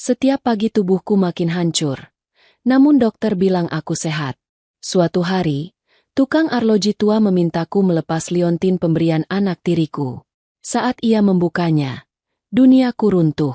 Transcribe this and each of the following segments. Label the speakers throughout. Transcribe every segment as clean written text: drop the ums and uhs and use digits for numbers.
Speaker 1: Setiap pagi tubuhku makin hancur. Namun dokter bilang aku sehat. Suatu hari, tukang arloji tua memintaku melepas liontin pemberian anak tiriku. Saat ia membukanya, duniaku runtuh.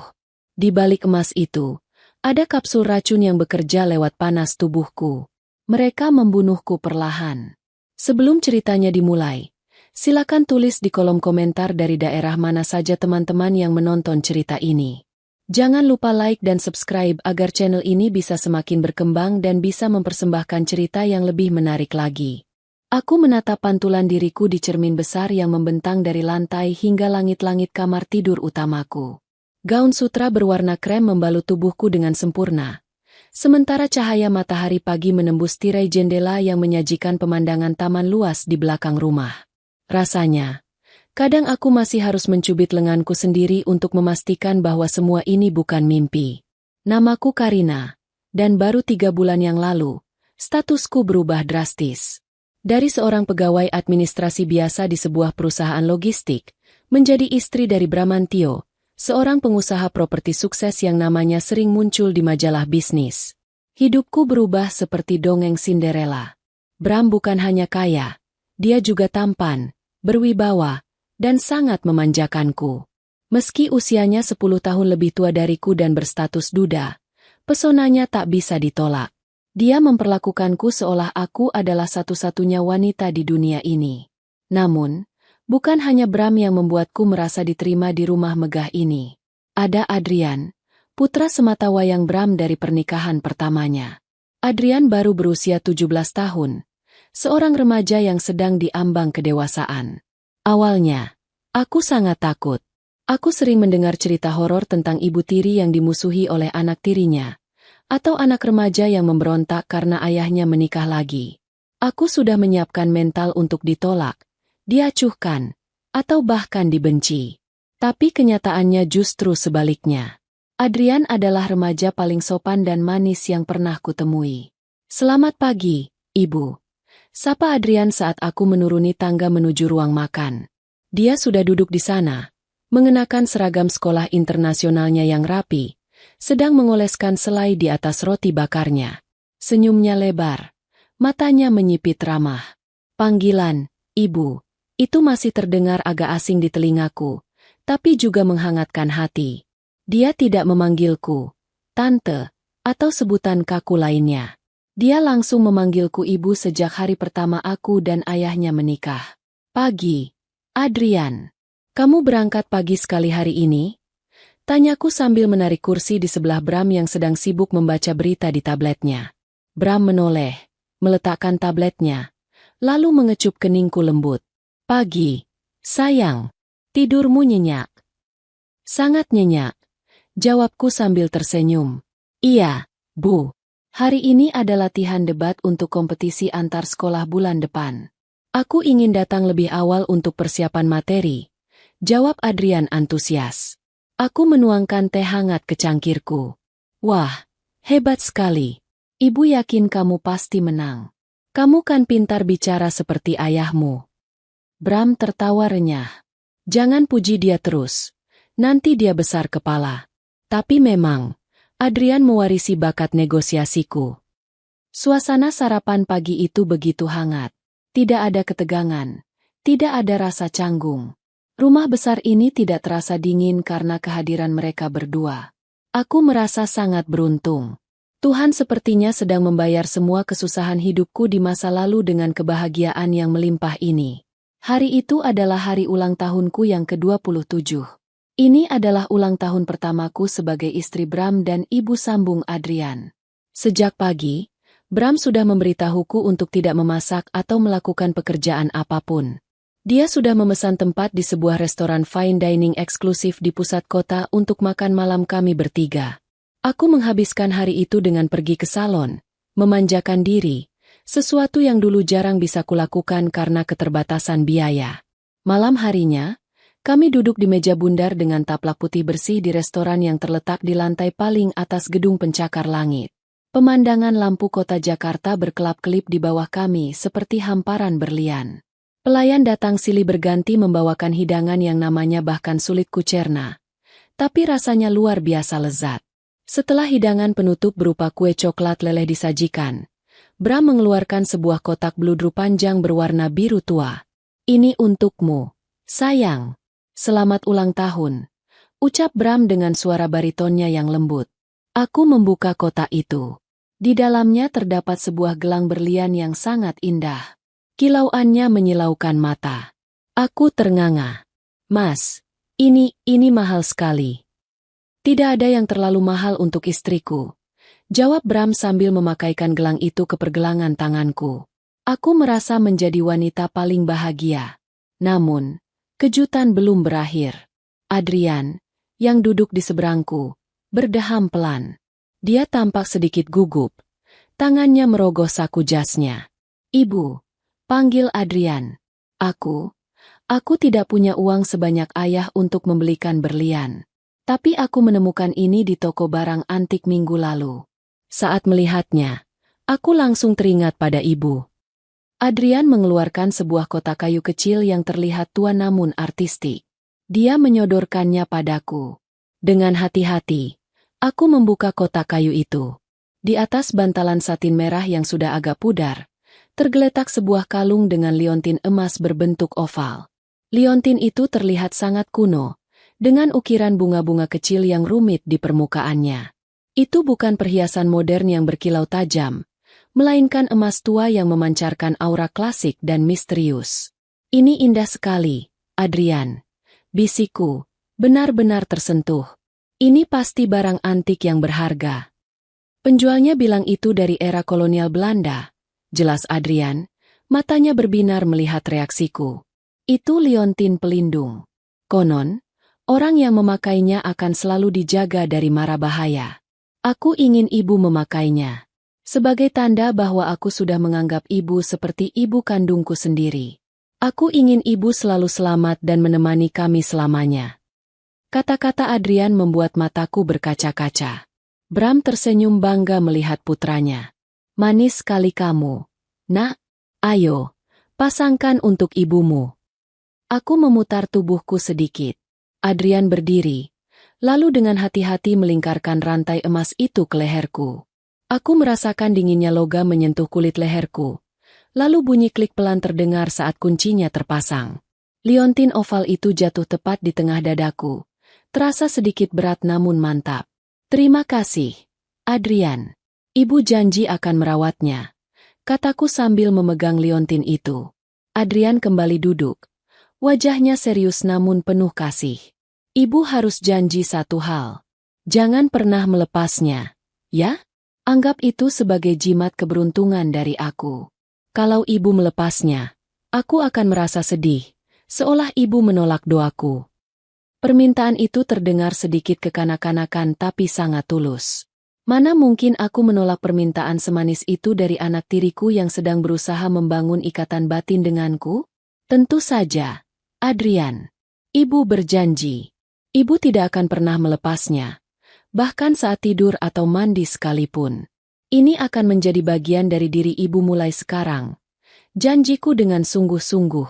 Speaker 1: Di balik emas itu, ada kapsul racun yang bekerja lewat panas tubuhku. Mereka membunuhku perlahan. Sebelum ceritanya dimulai, silakan tulis di kolom komentar dari daerah mana saja teman-teman yang menonton cerita ini. Jangan lupa like dan subscribe agar channel ini bisa semakin berkembang dan bisa mempersembahkan cerita yang lebih menarik lagi. Aku menatap pantulan diriku di cermin besar yang membentang dari lantai hingga langit-langit kamar tidur utamaku. Gaun sutra berwarna krem membalut tubuhku dengan sempurna. Sementara cahaya matahari pagi menembus tirai jendela yang menyajikan pemandangan taman luas di belakang rumah. Rasanya, kadang aku masih harus mencubit lenganku sendiri untuk memastikan bahwa semua ini bukan mimpi. Namaku Karina, dan baru 3 bulan yang lalu, statusku berubah drastis. Dari seorang pegawai administrasi biasa di sebuah perusahaan logistik, menjadi istri dari Bramantio, seorang pengusaha properti sukses yang namanya sering muncul di majalah bisnis. Hidupku berubah seperti dongeng Cinderella. Bram bukan hanya kaya, dia juga tampan, berwibawa, dan sangat memanjakanku. Meski usianya 10 tahun lebih tua dariku dan berstatus duda, pesonanya tak bisa ditolak. Dia memperlakukanku seolah aku adalah satu-satunya wanita di dunia ini. Namun, bukan hanya Bram yang membuatku merasa diterima di rumah megah ini. Ada Adrian, putra sematawayang Bram dari pernikahan pertamanya. Adrian baru berusia 17 tahun, seorang remaja yang sedang diambang kedewasaan. Awalnya, aku sangat takut. Aku sering mendengar cerita horor tentang ibu tiri yang dimusuhi oleh anak tirinya, atau anak remaja yang memberontak karena ayahnya menikah lagi. Aku sudah menyiapkan mental untuk ditolak, diacuhkan, atau bahkan dibenci. Tapi kenyataannya justru sebaliknya. Adrian adalah remaja paling sopan dan manis yang pernah kutemui. "Selamat pagi, Ibu," sapa Adrian saat aku menuruni tangga menuju ruang makan. Dia sudah duduk di sana, mengenakan seragam sekolah internasionalnya yang rapi, sedang mengoleskan selai di atas roti bakarnya. Senyumnya lebar, matanya menyipit ramah. Panggilan, Ibu, itu masih terdengar agak asing di telingaku, tapi juga menghangatkan hati. Dia tidak memanggilku Tante, atau sebutan kaku lainnya. Dia langsung memanggilku Ibu sejak hari pertama aku dan ayahnya menikah. "Pagi, Adrian. Kamu berangkat pagi sekali hari ini?" Tanyaku sambil menarik kursi di sebelah Bram yang sedang sibuk membaca berita di tabletnya. Bram menoleh, meletakkan tabletnya, lalu mengecup keningku lembut. "Pagi, sayang. Tidurmu nyenyak?" "Sangat nyenyak," jawabku sambil tersenyum. "Iya, Bu. Hari ini ada latihan debat untuk kompetisi antar sekolah bulan depan. Aku ingin datang lebih awal untuk persiapan materi," jawab Adrian antusias. Aku menuangkan teh hangat ke cangkirku. "Wah, hebat sekali. Ibu yakin kamu pasti menang. Kamu kan pintar bicara seperti ayahmu." Bram tertawa renyah. "Jangan puji dia terus. Nanti dia besar kepala." Tapi memang, Adrian mewarisi bakat negosiasiku. Suasana sarapan pagi itu begitu hangat. Tidak ada ketegangan. Tidak ada rasa canggung. Rumah besar ini tidak terasa dingin karena kehadiran mereka berdua. Aku merasa sangat beruntung. Tuhan sepertinya sedang membayar semua kesusahan hidupku di masa lalu dengan kebahagiaan yang melimpah ini. Hari itu adalah hari ulang tahunku yang ke-27. Ini adalah ulang tahun pertamaku sebagai istri Bram dan ibu sambung Adrian. Sejak pagi, Bram sudah memberitahuku untuk tidak memasak atau melakukan pekerjaan apapun. Dia sudah memesan tempat di sebuah restoran fine dining eksklusif di pusat kota untuk makan malam kami bertiga. Aku menghabiskan hari itu dengan pergi ke salon, memanjakan diri, sesuatu yang dulu jarang bisa kulakukan karena keterbatasan biaya. Malam harinya, kami duduk di meja bundar dengan taplak putih bersih di restoran yang terletak di lantai paling atas gedung pencakar langit. Pemandangan lampu kota Jakarta berkelap-kelip di bawah kami seperti hamparan berlian. Pelayan datang silih berganti membawakan hidangan yang namanya bahkan sulit kucerna. Tapi rasanya luar biasa lezat. Setelah hidangan penutup berupa kue coklat leleh disajikan, Bram mengeluarkan sebuah kotak bludru panjang berwarna biru tua. "Ini untukmu, sayang. Selamat ulang tahun," ucap Bram dengan suara baritonnya yang lembut. Aku membuka kotak itu. Di dalamnya terdapat sebuah gelang berlian yang sangat indah. Kilauannya menyilaukan mata. Aku ternganga. "Mas, ini mahal sekali." "Tidak ada yang terlalu mahal untuk istriku," jawab Bram sambil memakaikan gelang itu ke pergelangan tanganku. Aku merasa menjadi wanita paling bahagia. Namun, kejutan belum berakhir. Adrian, yang duduk di seberangku, berdeham pelan. Dia tampak sedikit gugup. Tangannya merogoh saku jasnya. "Ibu," panggil Adrian. Aku tidak punya uang sebanyak ayah untuk membelikan berlian. Tapi aku menemukan ini di toko barang antik minggu lalu. Saat melihatnya, aku langsung teringat pada ibu. Adrian mengeluarkan sebuah kotak kayu kecil yang terlihat tua namun artistik. Dia menyodorkannya padaku. Dengan hati-hati, aku membuka kotak kayu itu. Di atas bantalan satin merah yang sudah agak pudar, tergeletak sebuah kalung dengan liontin emas berbentuk oval. Liontin itu terlihat sangat kuno, dengan ukiran bunga-bunga kecil yang rumit di permukaannya. Itu bukan perhiasan modern yang berkilau tajam, melainkan emas tua yang memancarkan aura klasik dan misterius. "Ini indah sekali, Adrian," bisikku, benar-benar tersentuh. "Ini pasti barang antik yang berharga." "Penjualnya bilang itu dari era kolonial Belanda," jelas Adrian, matanya berbinar melihat reaksiku. "Itu liontin pelindung. Konon, orang yang memakainya akan selalu dijaga dari mara bahaya. Aku ingin ibu memakainya. Sebagai tanda bahwa aku sudah menganggap ibu seperti ibu kandungku sendiri. Aku ingin ibu selalu selamat dan menemani kami selamanya." Kata-kata Adrian membuat mataku berkaca-kaca. Bram tersenyum bangga melihat putranya. "Manis sekali kamu, Nak. Ayo, pasangkan untuk ibumu." Aku memutar tubuhku sedikit. Adrian berdiri, lalu dengan hati-hati melingkarkan rantai emas itu ke leherku. Aku merasakan dinginnya logam menyentuh kulit leherku. Lalu bunyi klik pelan terdengar saat kuncinya terpasang. Liontin oval itu jatuh tepat di tengah dadaku. Terasa sedikit berat namun mantap. "Terima kasih, Adrian. Ibu janji akan merawatnya," kataku sambil memegang liontin itu. Adrian kembali duduk. Wajahnya serius namun penuh kasih. "Ibu harus janji satu hal. Jangan pernah melepasnya, ya? Anggap itu sebagai jimat keberuntungan dari aku. Kalau ibu melepasnya, aku akan merasa sedih, seolah ibu menolak doaku." Permintaan itu terdengar sedikit kekanak-kanakan tapi sangat tulus. Mana mungkin aku menolak permintaan semanis itu dari anak tiriku yang sedang berusaha membangun ikatan batin denganku? Tentu saja, Adrian. Ibu berjanji. Ibu tidak akan pernah melepasnya. Bahkan saat tidur atau mandi sekalipun. Ini akan menjadi bagian dari diri ibu mulai sekarang. Janjiku dengan sungguh-sungguh.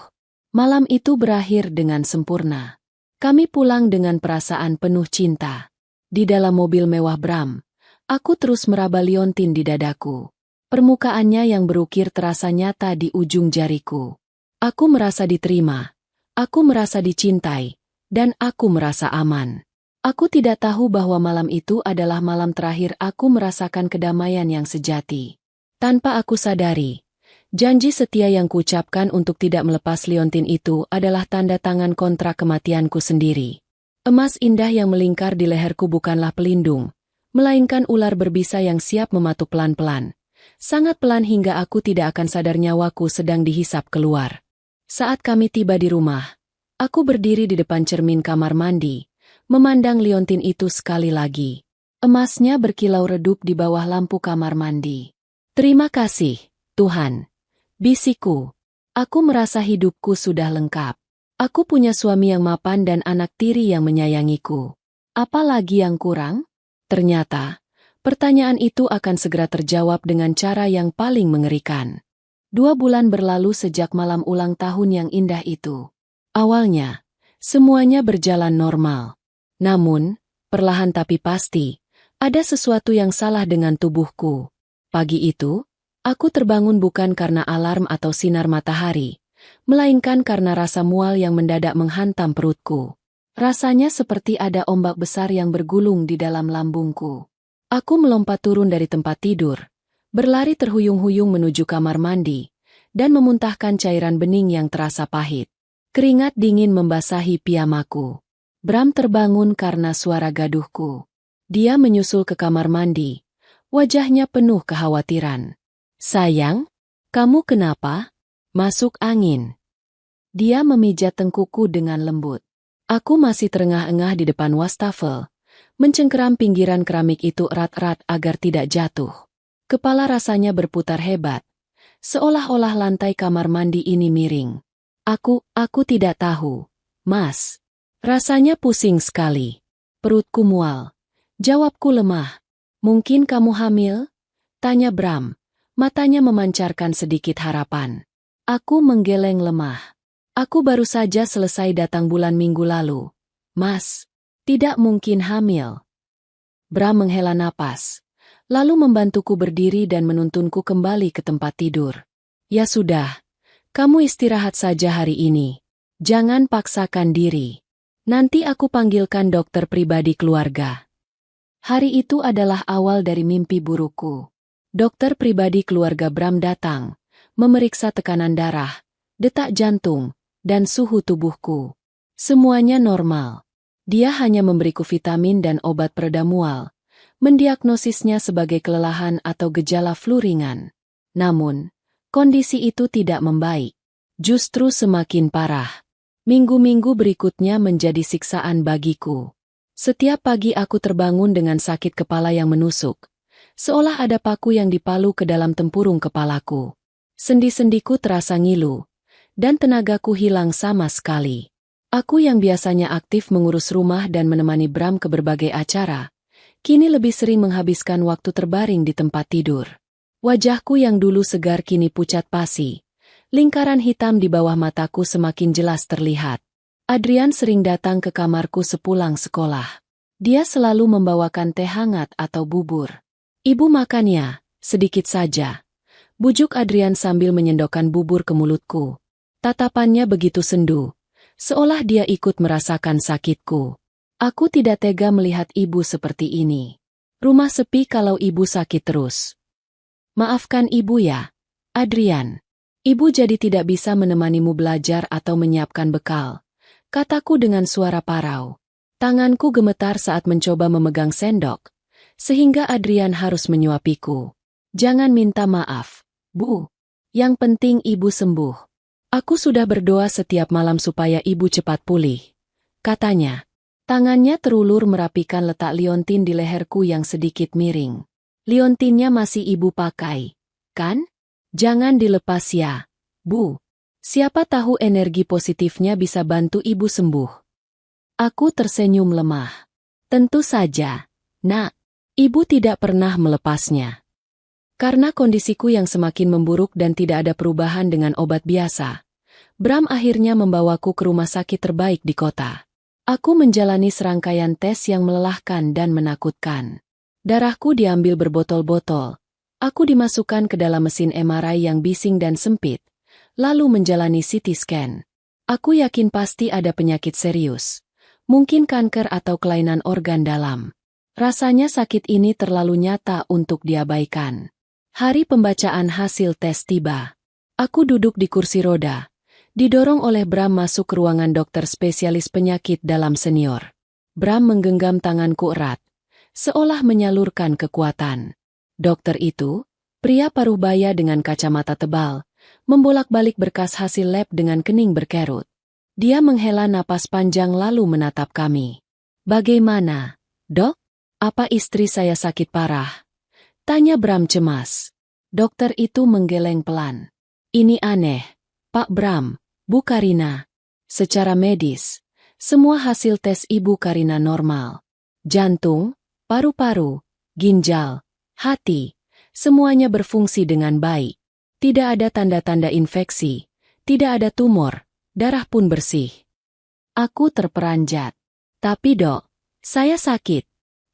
Speaker 1: Malam itu berakhir dengan sempurna. Kami pulang dengan perasaan penuh cinta. Di dalam mobil mewah Bram, aku terus meraba liontin di dadaku. Permukaannya yang berukir terasa nyata di ujung jariku. Aku merasa diterima. Aku merasa dicintai. Dan aku merasa aman. Aku tidak tahu bahwa malam itu adalah malam terakhir aku merasakan kedamaian yang sejati. Tanpa aku sadari, janji setia yang kuucapkan untuk tidak melepas liontin itu adalah tanda tangan kontrak kematianku sendiri. Emas indah yang melingkar di leherku bukanlah pelindung, melainkan ular berbisa yang siap mematuk pelan-pelan. Sangat pelan hingga aku tidak akan sadar nyawaku sedang dihisap keluar. Saat kami tiba di rumah, aku berdiri di depan cermin kamar mandi, memandang liontin itu sekali lagi. Emasnya berkilau redup di bawah lampu kamar mandi. "Terima kasih, Tuhan," bisikku. Aku merasa hidupku sudah lengkap. Aku punya suami yang mapan dan anak tiri yang menyayangiku. Apa lagi yang kurang? Ternyata, pertanyaan itu akan segera terjawab dengan cara yang paling mengerikan. 2 bulan berlalu sejak malam ulang tahun yang indah itu. Awalnya, semuanya berjalan normal. Namun, perlahan tapi pasti, Ada sesuatu yang salah dengan tubuhku. Pagi itu, aku terbangun bukan karena alarm atau sinar matahari, melainkan karena rasa mual yang mendadak menghantam perutku. Rasanya seperti ada ombak besar yang bergulung di dalam lambungku. Aku melompat turun dari tempat tidur, berlari terhuyung-huyung menuju kamar mandi, dan memuntahkan cairan bening yang terasa pahit. Keringat dingin membasahi piyamaku. Bram terbangun karena suara gaduhku. Dia menyusul ke kamar mandi, wajahnya penuh kekhawatiran. "Sayang, kamu kenapa? Masuk angin." Dia memijat tengkuku dengan lembut. Aku masih terengah-engah di depan wastafel, mencengkeram pinggiran keramik itu erat-erat agar tidak jatuh. Kepala rasanya berputar hebat, seolah-olah lantai kamar mandi ini miring. Aku tidak tahu, Mas. Rasanya pusing sekali. Perutku mual. Jawabku lemah. "Mungkin kamu hamil?" tanya Bram. Matanya memancarkan sedikit harapan. Aku menggeleng lemah. "Aku baru saja selesai datang bulan minggu lalu. Mas, tidak mungkin hamil." Bram menghela napas, lalu membantuku berdiri dan menuntunku kembali ke tempat tidur. "Ya sudah, kamu istirahat saja hari ini. Jangan paksakan diri. Nanti aku panggilkan dokter pribadi keluarga." Hari itu adalah awal dari mimpi burukku. Dokter pribadi keluarga Bram datang, memeriksa tekanan darah, detak jantung, dan suhu tubuhku. Semuanya normal. Dia hanya memberiku vitamin dan obat pereda mual, mendiagnosisnya sebagai kelelahan atau gejala flu ringan. Namun, kondisi itu tidak membaik. Justru semakin parah. Minggu-minggu berikutnya menjadi siksaan bagiku. Setiap pagi aku terbangun dengan sakit kepala yang menusuk, seolah ada paku yang dipalu ke dalam tempurung kepalaku. Sendi-sendiku terasa ngilu, dan tenagaku hilang sama sekali. Aku yang biasanya aktif mengurus rumah dan menemani Bram ke berbagai acara, kini lebih sering menghabiskan waktu terbaring di tempat tidur. Wajahku yang dulu segar kini pucat pasi. Lingkaran hitam di bawah mataku semakin jelas terlihat. Adrian sering datang ke kamarku sepulang sekolah. Dia selalu membawakan teh hangat atau bubur. "Ibu makan ya, sedikit saja," bujuk Adrian sambil menyendokkan bubur ke mulutku. Tatapannya begitu sendu, seolah dia ikut merasakan sakitku. Aku tidak tega melihat ibu seperti ini. Rumah sepi kalau ibu sakit terus. "Maafkan ibu ya, Adrian. Ibu jadi tidak bisa menemanimu belajar atau menyiapkan bekal," kataku dengan suara parau. Tanganku gemetar saat mencoba memegang sendok, sehingga Adrian harus menyuapiku. "Jangan minta maaf, Bu. Yang penting ibu sembuh." "Aku sudah berdoa setiap malam supaya ibu cepat pulih," katanya. Tangannya terulur merapikan letak liontin di leherku yang sedikit miring. "Liontinnya masih ibu pakai, kan? Jangan dilepas ya, Bu. Siapa tahu energi positifnya bisa bantu ibu sembuh." Aku tersenyum lemah. "Tentu saja, Nak. Ibu tidak pernah melepasnya." Karena kondisiku yang semakin memburuk dan tidak ada perubahan dengan obat biasa, Bram akhirnya membawaku ke rumah sakit terbaik di kota. Aku menjalani serangkaian tes yang melelahkan dan menakutkan. Darahku diambil berbotol-botol. Aku dimasukkan ke dalam mesin MRI yang bising dan sempit, lalu menjalani CT scan. Aku yakin pasti ada penyakit serius, mungkin kanker atau kelainan organ dalam. Rasanya sakit ini terlalu nyata untuk diabaikan. Hari pembacaan hasil tes tiba. Aku duduk di kursi roda, didorong oleh Bram masuk ke ruangan dokter spesialis penyakit dalam senior. Bram menggenggam tanganku erat, seolah menyalurkan kekuatan. Dokter itu, pria paruh baya dengan kacamata tebal, membolak-balik berkas hasil lab dengan kening berkerut. Dia menghela napas panjang lalu menatap kami. "Bagaimana, Dok? Apa istri saya sakit parah?" tanya Bram cemas. Dokter itu menggeleng pelan. "Ini aneh, Pak Bram, Bu Karina. Secara medis, semua hasil tes Ibu Karina normal. Jantung, paru-paru, ginjal, hati, semuanya berfungsi dengan baik. Tidak ada tanda-tanda infeksi, tidak ada tumor, darah pun bersih." Aku terperanjat. "Tapi Dok, saya sakit.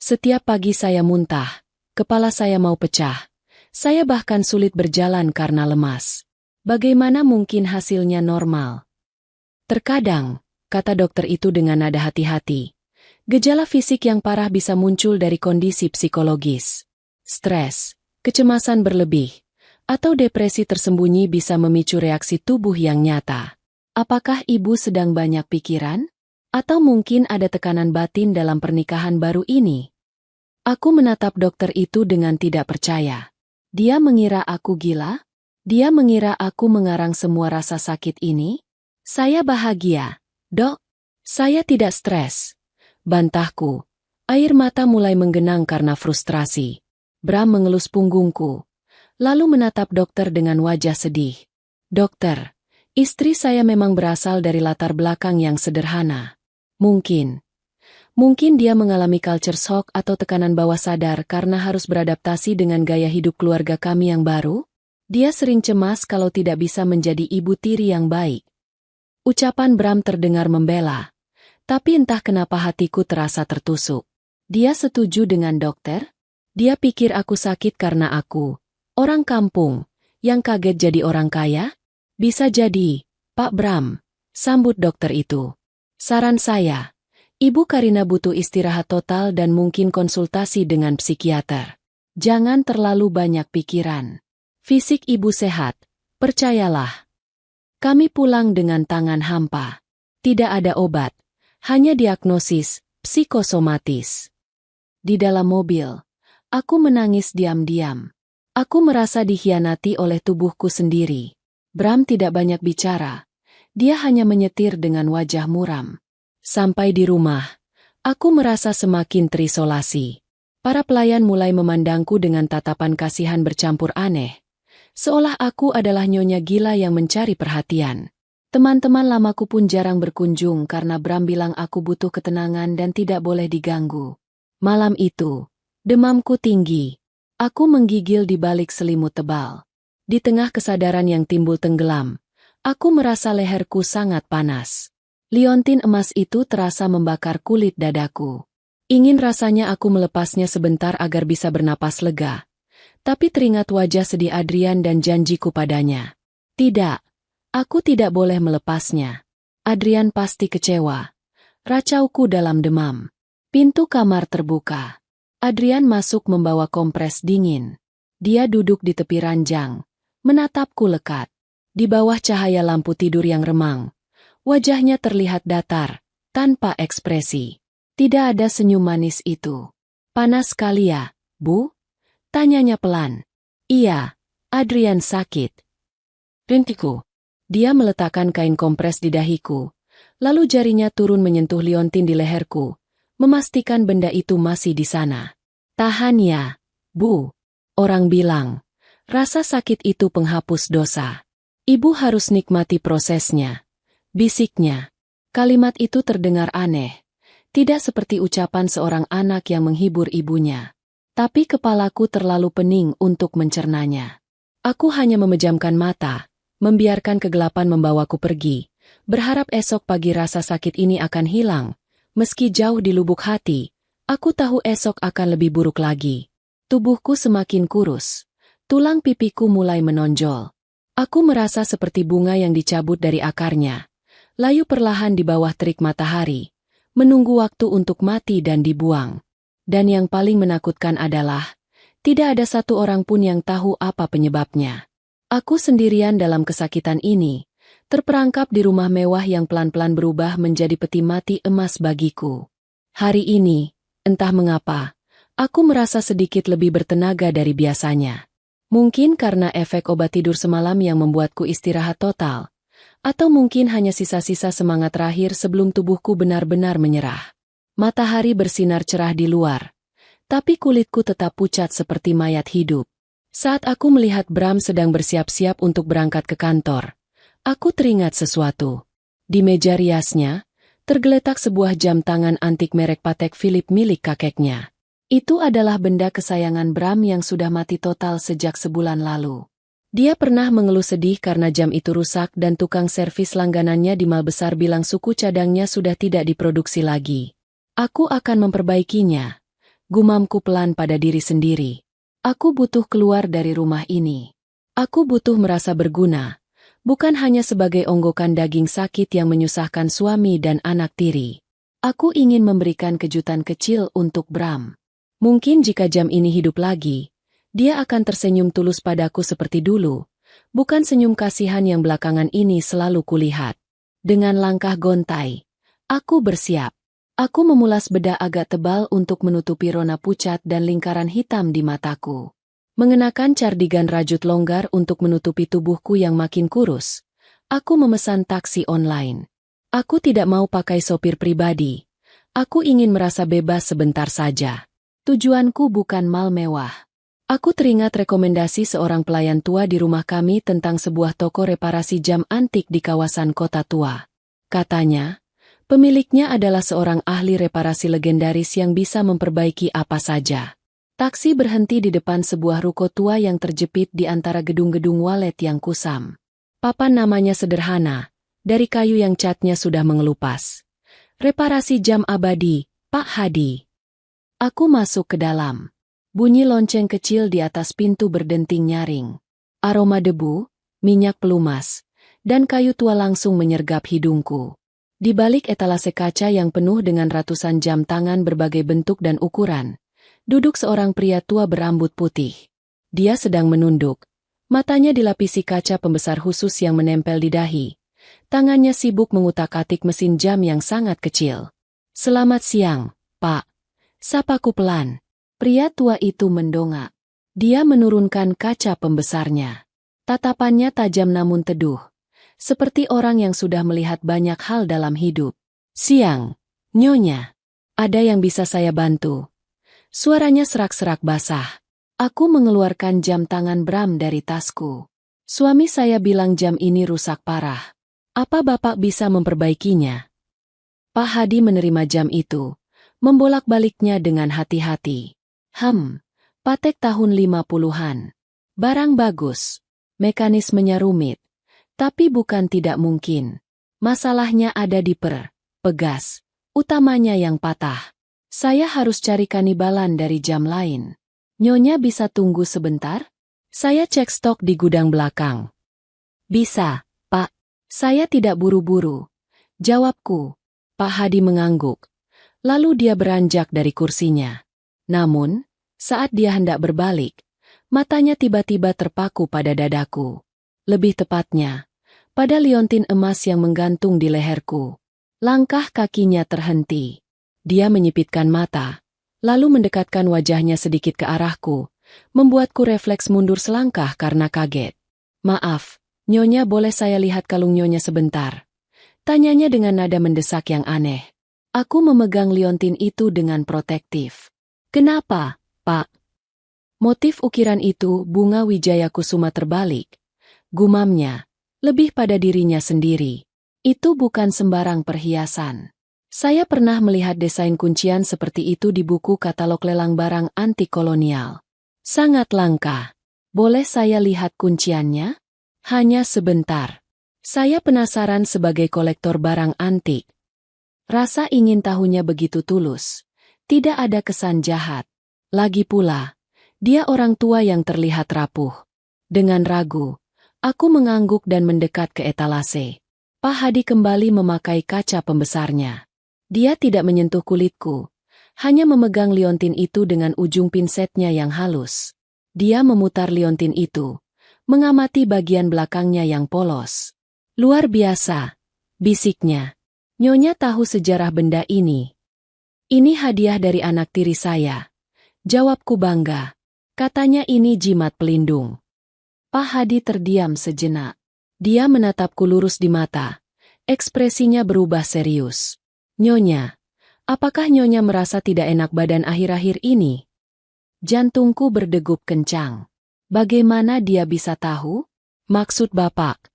Speaker 1: Setiap pagi saya muntah, kepala saya mau pecah. Saya bahkan sulit berjalan karena lemas. Bagaimana mungkin hasilnya normal? Terkadang, kata dokter itu dengan nada hati-hati, gejala fisik yang parah bisa muncul dari kondisi psikologis. Stres, kecemasan berlebih, atau depresi tersembunyi bisa memicu reaksi tubuh yang nyata. Apakah ibu sedang banyak pikiran? Atau mungkin ada tekanan batin dalam pernikahan baru ini? Aku menatap dokter itu dengan tidak percaya. Dia mengira aku gila? Dia mengira aku mengarang semua rasa sakit ini? Saya bahagia, Dok. Saya tidak stres. Bantahku. Air mata mulai menggenang karena frustrasi. Bram mengelus punggungku, lalu menatap dokter dengan wajah sedih. Dokter, istri saya memang berasal dari latar belakang yang sederhana. Mungkin dia mengalami culture shock atau tekanan bawah sadar karena harus beradaptasi dengan gaya hidup keluarga kami yang baru. Dia sering cemas kalau tidak bisa menjadi ibu tiri yang baik. Ucapan Bram terdengar membela, tapi entah kenapa hatiku terasa tertusuk. Dia setuju dengan dokter? Dia pikir aku sakit karena aku, orang kampung, yang kaget jadi orang kaya? Bisa jadi, Pak Bram, sambut dokter itu. Saran saya, Ibu Karina butuh istirahat total dan mungkin konsultasi dengan psikiater. Jangan terlalu banyak pikiran. Fisik ibu sehat, percayalah. Kami pulang dengan tangan hampa. Tidak ada obat, hanya diagnosis psikosomatis. Di dalam mobil, aku menangis diam-diam. Aku merasa dikhianati oleh tubuhku sendiri. Bram tidak banyak bicara. Dia hanya menyetir dengan wajah muram. Sampai di rumah, aku merasa semakin terisolasi. Para pelayan mulai memandangku dengan tatapan kasihan bercampur aneh. Seolah aku adalah nyonya gila yang mencari perhatian. Teman-teman lamaku pun jarang berkunjung karena Bram bilang aku butuh ketenangan dan tidak boleh diganggu. Malam itu, demamku tinggi. Aku menggigil di balik selimut tebal. Di tengah kesadaran yang timbul tenggelam, aku merasa leherku sangat panas. Liontin emas itu terasa membakar kulit dadaku. Ingin rasanya aku melepasnya sebentar agar bisa bernapas lega. Tapi teringat wajah sedih Adrian dan janjiku padanya. Tidak, aku tidak boleh melepasnya. Adrian pasti kecewa. Racauku dalam demam. Pintu kamar terbuka. Adrian masuk membawa kompres dingin. Dia duduk di tepi ranjang, menatapku lekat. Di bawah cahaya lampu tidur yang remang, wajahnya terlihat datar, tanpa ekspresi. Tidak ada senyum manis itu. Panas sekali ya, Bu? Tanyanya pelan. Iya, Adrian sakit. Rintiku. Dia meletakkan kain kompres di dahiku, lalu jarinya turun menyentuh liontin di leherku, memastikan benda itu masih di sana. Tahan ya, Bu. Orang bilang, rasa sakit itu penghapus dosa. Ibu harus nikmati prosesnya. Bisiknya. Kalimat itu terdengar aneh. Tidak seperti ucapan seorang anak yang menghibur ibunya. Tapi kepalaku terlalu pening untuk mencernanya. Aku hanya memejamkan mata, membiarkan kegelapan membawaku pergi, berharap esok pagi rasa sakit ini akan hilang. Meski jauh di lubuk hati, aku tahu esok akan lebih buruk lagi. Tubuhku semakin kurus. Tulang pipiku mulai menonjol. Aku merasa seperti bunga yang dicabut dari akarnya. Layu perlahan di bawah terik matahari, menunggu waktu untuk mati dan dibuang. Dan yang paling menakutkan adalah, tidak ada satu orang pun yang tahu apa penyebabnya. Aku sendirian dalam kesakitan ini, terperangkap di rumah mewah yang pelan-pelan berubah menjadi peti mati emas bagiku. Hari ini, entah mengapa, aku merasa sedikit lebih bertenaga dari biasanya. Mungkin karena efek obat tidur semalam yang membuatku istirahat total, atau mungkin hanya sisa-sisa semangat terakhir sebelum tubuhku benar-benar menyerah. Matahari bersinar cerah di luar, tapi kulitku tetap pucat seperti mayat hidup. Saat aku melihat Bram sedang bersiap-siap untuk berangkat ke kantor, aku teringat sesuatu. Di meja riasnya, tergeletak sebuah jam tangan antik merek Patek Philippe milik kakeknya. Itu adalah benda kesayangan Bram yang sudah mati total sejak sebulan lalu. Dia pernah mengeluh sedih karena jam itu rusak dan tukang servis langganannya di mal besar bilang suku cadangnya sudah tidak diproduksi lagi. Aku akan memperbaikinya. Gumamku pelan pada diri sendiri. Aku butuh keluar dari rumah ini. Aku butuh merasa berguna, bukan hanya sebagai onggokan daging sakit yang menyusahkan suami dan anak tiri. Aku ingin memberikan kejutan kecil untuk Bram. Mungkin jika jam ini hidup lagi, dia akan tersenyum tulus padaku seperti dulu, bukan senyum kasihan yang belakangan ini selalu kulihat. Dengan langkah gontai, aku bersiap. Aku memulas bedah agak tebal untuk menutupi rona pucat dan lingkaran hitam di mataku. Mengenakan cardigan rajut longgar untuk menutupi tubuhku yang makin kurus. Aku memesan taksi online. Aku tidak mau pakai sopir pribadi. Aku ingin merasa bebas sebentar saja. Tujuanku bukan mal mewah. Aku teringat rekomendasi seorang pelayan tua di rumah kami tentang sebuah toko reparasi jam antik di kawasan kota tua. Katanya, pemiliknya adalah seorang ahli reparasi legendaris yang bisa memperbaiki apa saja. Taksi berhenti di depan sebuah ruko tua yang terjepit di antara gedung-gedung walet yang kusam. Papan namanya sederhana, dari kayu yang catnya sudah mengelupas. Reparasi jam abadi, Pak Hadi. Aku masuk ke dalam. Bunyi lonceng kecil di atas pintu berdenting nyaring. Aroma debu, minyak pelumas, dan kayu tua langsung menyergap hidungku. Di balik etalase kaca yang penuh dengan ratusan jam tangan berbagai bentuk dan ukuran, duduk seorang pria tua berambut putih. Dia sedang menunduk. Matanya dilapisi kaca pembesar khusus yang menempel di dahi. Tangannya sibuk mengutak-atik mesin jam yang sangat kecil. "Selamat siang, Pak." Sapaku pelan. Pria tua itu mendongak. Dia menurunkan kaca pembesarnya. Tatapannya tajam namun teduh. Seperti orang yang sudah melihat banyak hal dalam hidup. "Siang, Nyonya. Ada yang bisa saya bantu?" Suaranya serak-serak basah. Aku mengeluarkan jam tangan Bram dari tasku. "Suami saya bilang jam ini rusak parah. Apa Bapak bisa memperbaikinya?" Pak Hadi menerima jam itu, membolak-baliknya dengan hati-hati. Patek tahun 50-an. Barang bagus. Mekanismenya rumit. Tapi bukan tidak mungkin. Masalahnya ada di pegas. Utamanya yang patah. Saya harus cari kanibalan dari jam lain. Nyonya bisa tunggu sebentar? Saya cek stok di gudang belakang. Bisa, Pak. Saya tidak buru-buru. Jawabku. Pak Hadi mengangguk. Lalu dia beranjak dari kursinya. Namun, saat dia hendak berbalik, matanya tiba-tiba terpaku pada dadaku. Lebih tepatnya, pada liontin emas yang menggantung di leherku. Langkah kakinya terhenti. Dia menyipitkan mata, lalu mendekatkan wajahnya sedikit ke arahku, membuatku refleks mundur selangkah karena kaget. "Maaf, Nyonya, boleh saya lihat kalung Nyonya sebentar?" Tanyanya dengan nada mendesak yang aneh. Aku memegang liontin itu dengan protektif. "Kenapa, Pak?" Motif ukiran itu bunga wijaya kusuma terbalik. Gumamnya, lebih pada dirinya sendiri. Itu bukan sembarang perhiasan. Saya pernah melihat desain kuncian seperti itu di buku katalog lelang barang antik kolonial. Sangat langka. Boleh saya lihat kunciannya? Hanya sebentar. Saya penasaran sebagai kolektor barang antik. Rasa ingin tahunya begitu tulus. Tidak ada kesan jahat. Lagi pula, dia orang tua yang terlihat rapuh. Dengan ragu, aku mengangguk dan mendekat ke etalase. Pak Hadi kembali memakai kaca pembesarnya. Dia tidak menyentuh kulitku, hanya memegang liontin itu dengan ujung pinsetnya yang halus. Dia memutar liontin itu, mengamati bagian belakangnya yang polos. "Luar biasa," bisiknya. "Nyonya tahu sejarah benda ini?" "Ini hadiah dari anak tiri saya." Jawabku bangga. Katanya ini jimat pelindung. Pak Hadi terdiam sejenak. Dia menatapku lurus di mata. Ekspresinya berubah serius. "Nyonya, apakah Nyonya merasa tidak enak badan akhir-akhir ini?" Jantungku berdegup kencang. Bagaimana dia bisa tahu? "Maksud Bapak?"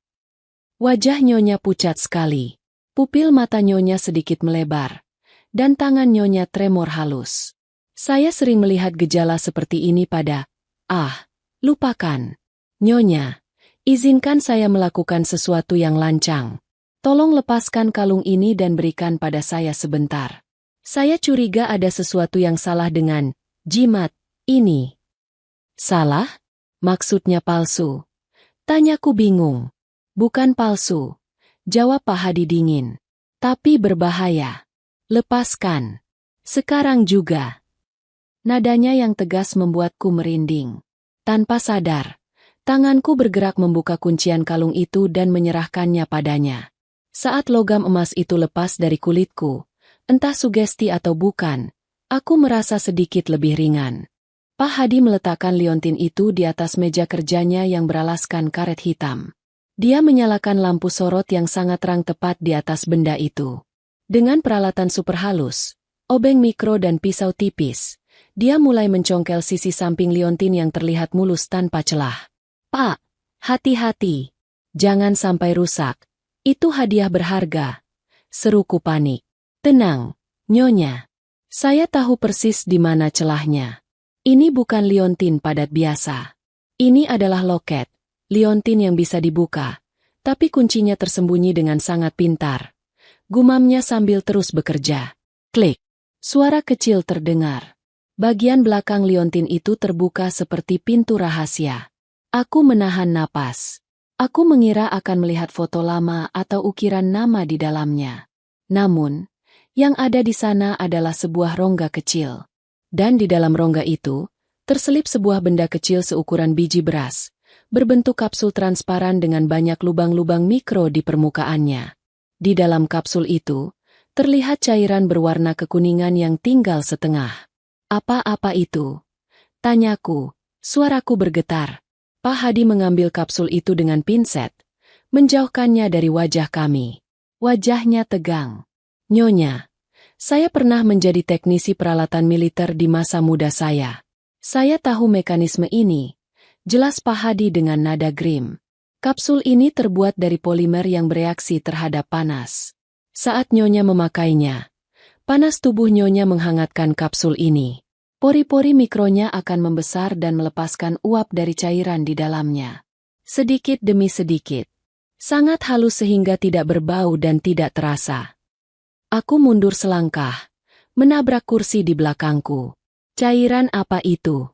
Speaker 1: Wajah Nyonya pucat sekali. Pupil mata Nyonya sedikit melebar. Dan tangan Nyonya tremor halus. "Saya sering melihat gejala seperti ini pada... lupakan. Nyonya, izinkan saya melakukan sesuatu yang lancang. Tolong lepaskan kalung ini dan berikan pada saya sebentar. Saya curiga ada sesuatu yang salah dengan Jimat, ini. Salah? Maksudnya palsu. Tanyaku bingung. Bukan palsu. Jawab Pak Hadi dingin. Tapi berbahaya. Lepaskan. Sekarang juga. Nadanya yang tegas membuatku merinding. Tanpa sadar, tanganku bergerak membuka kuncian kalung itu dan menyerahkannya padanya. Saat logam emas itu lepas dari kulitku, entah sugesti atau bukan, aku merasa sedikit lebih ringan. Pak Hadi meletakkan liontin itu di atas meja kerjanya yang beralaskan karet hitam. Dia menyalakan lampu sorot yang sangat terang tepat di atas benda itu. Dengan peralatan super halus, obeng mikro dan pisau tipis, dia mulai mencongkel sisi samping liontin yang terlihat mulus tanpa celah. Pak, hati-hati. Jangan sampai rusak. Itu hadiah berharga. Seruku panik. Tenang, Nyonya. Saya tahu persis di mana celahnya. Ini bukan liontin padat biasa. Ini adalah loket, liontin yang bisa dibuka, tapi kuncinya tersembunyi dengan sangat pintar. Gumamnya sambil terus bekerja. Klik. Suara kecil terdengar. Bagian belakang liontin itu terbuka seperti pintu rahasia. Aku menahan napas. Aku mengira akan melihat foto lama atau ukiran nama di dalamnya. Namun, yang ada di sana adalah sebuah rongga kecil. Dan di dalam rongga itu, terselip sebuah benda kecil seukuran biji beras, berbentuk kapsul transparan dengan banyak lubang-lubang mikro di permukaannya. Di dalam kapsul itu, terlihat cairan berwarna kekuningan yang tinggal setengah. Apa-apa itu? Tanyaku, suaraku bergetar. Pak Hadi mengambil kapsul itu dengan pinset, menjauhkannya dari wajah kami. Wajahnya tegang. Nyonya, saya pernah menjadi teknisi peralatan militer di masa muda saya. Saya tahu mekanisme ini. Jelas Pak Hadi dengan nada grim. Kapsul ini terbuat dari polimer yang bereaksi terhadap panas. Saat Nyonya memakainya, panas tubuh Nyonya menghangatkan kapsul ini. Pori-pori mikronya akan membesar dan melepaskan uap dari cairan di dalamnya. Sedikit demi sedikit. Sangat halus sehingga tidak berbau dan tidak terasa. Aku mundur selangkah, menabrak kursi di belakangku. Cairan apa itu?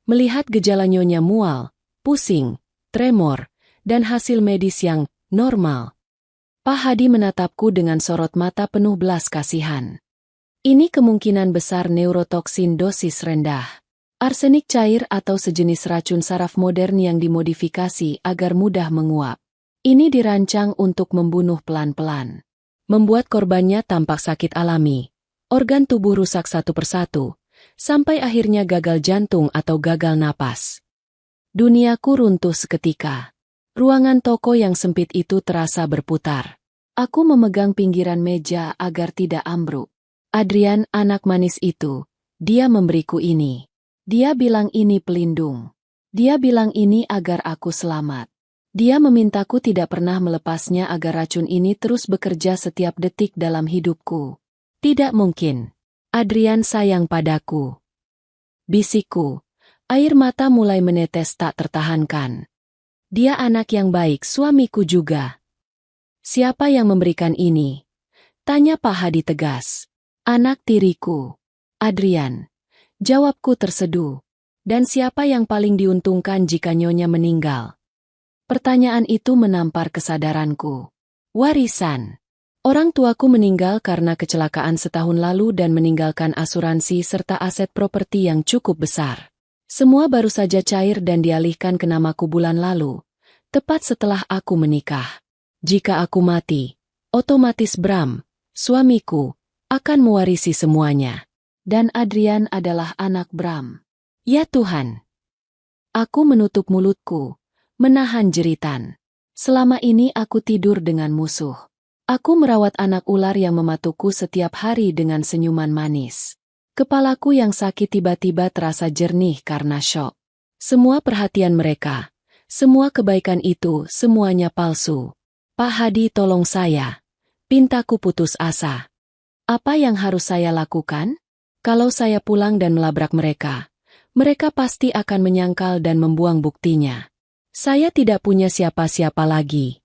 Speaker 1: Melihat gejala Nyonya mual, pusing, tremor, dan hasil medis yang normal, Pak Hadi menatapku dengan sorot mata penuh belas kasihan. Ini kemungkinan besar neurotoksin dosis rendah. Arsenik cair atau sejenis racun saraf modern yang dimodifikasi agar mudah menguap. Ini dirancang untuk membunuh pelan-pelan. Membuat korbannya tampak sakit alami. Organ tubuh rusak satu persatu, sampai akhirnya gagal jantung atau gagal napas. Duniaku runtuh seketika. Ruangan toko yang sempit itu terasa berputar. Aku memegang pinggiran meja agar tidak ambruk. Adrian, anak manis itu, dia memberiku ini. Dia bilang ini pelindung. Dia bilang ini agar aku selamat. Dia memintaku tidak pernah melepasnya agar racun ini terus bekerja setiap detik dalam hidupku. Tidak mungkin. Adrian sayang padaku. Bisikku. Air mata mulai menetes tak tertahankan. Dia anak yang baik, suamiku juga. Siapa yang memberikan ini? Tanya Pak Hadi tegas. Anak tiriku. Adrian. Jawabku terseduh. Dan siapa yang paling diuntungkan jika Nyonya meninggal? Pertanyaan itu menampar kesadaranku. Warisan. Orang tuaku meninggal karena kecelakaan setahun lalu dan meninggalkan asuransi serta aset properti yang cukup besar. Semua baru saja cair dan dialihkan ke namaku bulan lalu, tepat setelah aku menikah. Jika aku mati, otomatis Bram, suamiku, akan mewarisi semuanya. Dan Adrian adalah anak Bram. Ya Tuhan. Aku menutup mulutku, menahan jeritan. Selama ini aku tidur dengan musuh. Aku merawat anak ular yang mematuku setiap hari dengan senyuman manis. Kepalaku yang sakit tiba-tiba terasa jernih karena syok. Semua perhatian mereka, semua kebaikan itu, semuanya palsu. Pak Hadi, tolong saya. Pintaku putus asa. Apa yang harus saya lakukan? Kalau saya pulang dan melabrak mereka, mereka pasti akan menyangkal dan membuang buktinya. Saya tidak punya siapa-siapa lagi.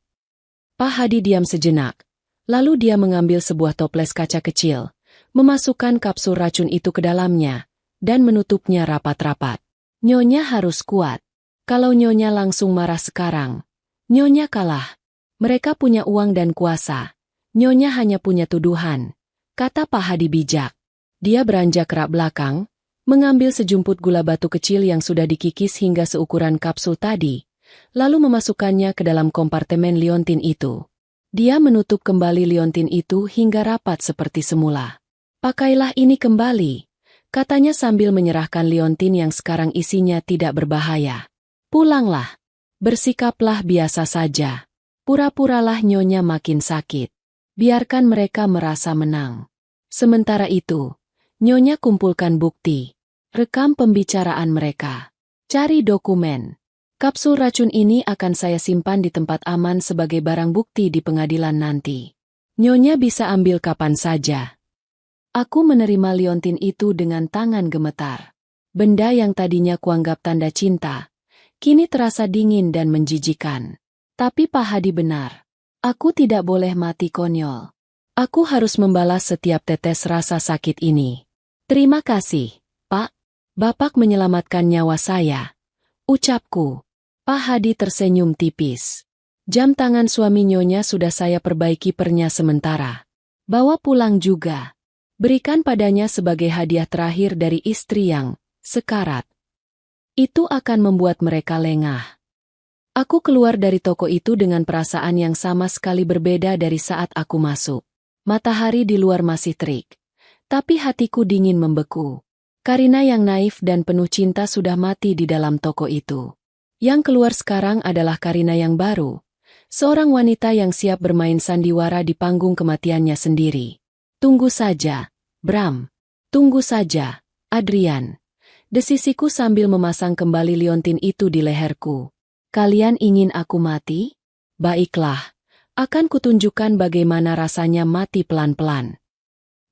Speaker 1: Pak Hadi diam sejenak. Lalu dia mengambil sebuah toples kaca kecil, memasukkan kapsul racun itu ke dalamnya, dan menutupnya rapat-rapat. Nyonya harus kuat. Kalau Nyonya langsung marah sekarang, Nyonya kalah. Mereka punya uang dan kuasa. Nyonya hanya punya tuduhan, kata Pak Hadi bijak. Dia beranjak ke rak belakang, mengambil sejumput gula batu kecil yang sudah dikikis hingga seukuran kapsul tadi, lalu memasukkannya ke dalam kompartemen liontin itu. Dia menutup kembali liontin itu hingga rapat seperti semula. Pakailah ini kembali, katanya sambil menyerahkan liontin yang sekarang isinya tidak berbahaya. Pulanglah. Bersikaplah biasa saja. Pura-puralah Nyonya makin sakit. Biarkan mereka merasa menang. Sementara itu, Nyonya kumpulkan bukti. Rekam pembicaraan mereka. Cari dokumen. Kapsul racun ini akan saya simpan di tempat aman sebagai barang bukti di pengadilan nanti. Nyonya bisa ambil kapan saja. Aku menerima liontin itu dengan tangan gemetar. Benda yang tadinya kuanggap tanda cinta, kini terasa dingin dan menjijikan. Tapi Pak Hadi benar. Aku tidak boleh mati konyol. Aku harus membalas setiap tetes rasa sakit ini. Terima kasih, Pak. Bapak menyelamatkan nyawa saya. Ucapku. Pak Hadi tersenyum tipis. Jam tangan suami Nyonya sudah saya perbaiki pernya sementara. Bawa pulang juga. Berikan padanya sebagai hadiah terakhir dari istri yang sekarat. Itu akan membuat mereka lengah. Aku keluar dari toko itu dengan perasaan yang sama sekali berbeda dari saat aku masuk. Matahari di luar masih terik, tapi hatiku dingin membeku. Karina yang naif dan penuh cinta sudah mati di dalam toko itu. Yang keluar sekarang adalah Karina yang baru, seorang wanita yang siap bermain sandiwara di panggung kematiannya sendiri. Tunggu saja, Bram. Tunggu saja, Adrian. Desisiku sambil memasang kembali liontin itu di leherku. Kalian ingin aku mati? Baiklah, akan kutunjukkan bagaimana rasanya mati pelan-pelan.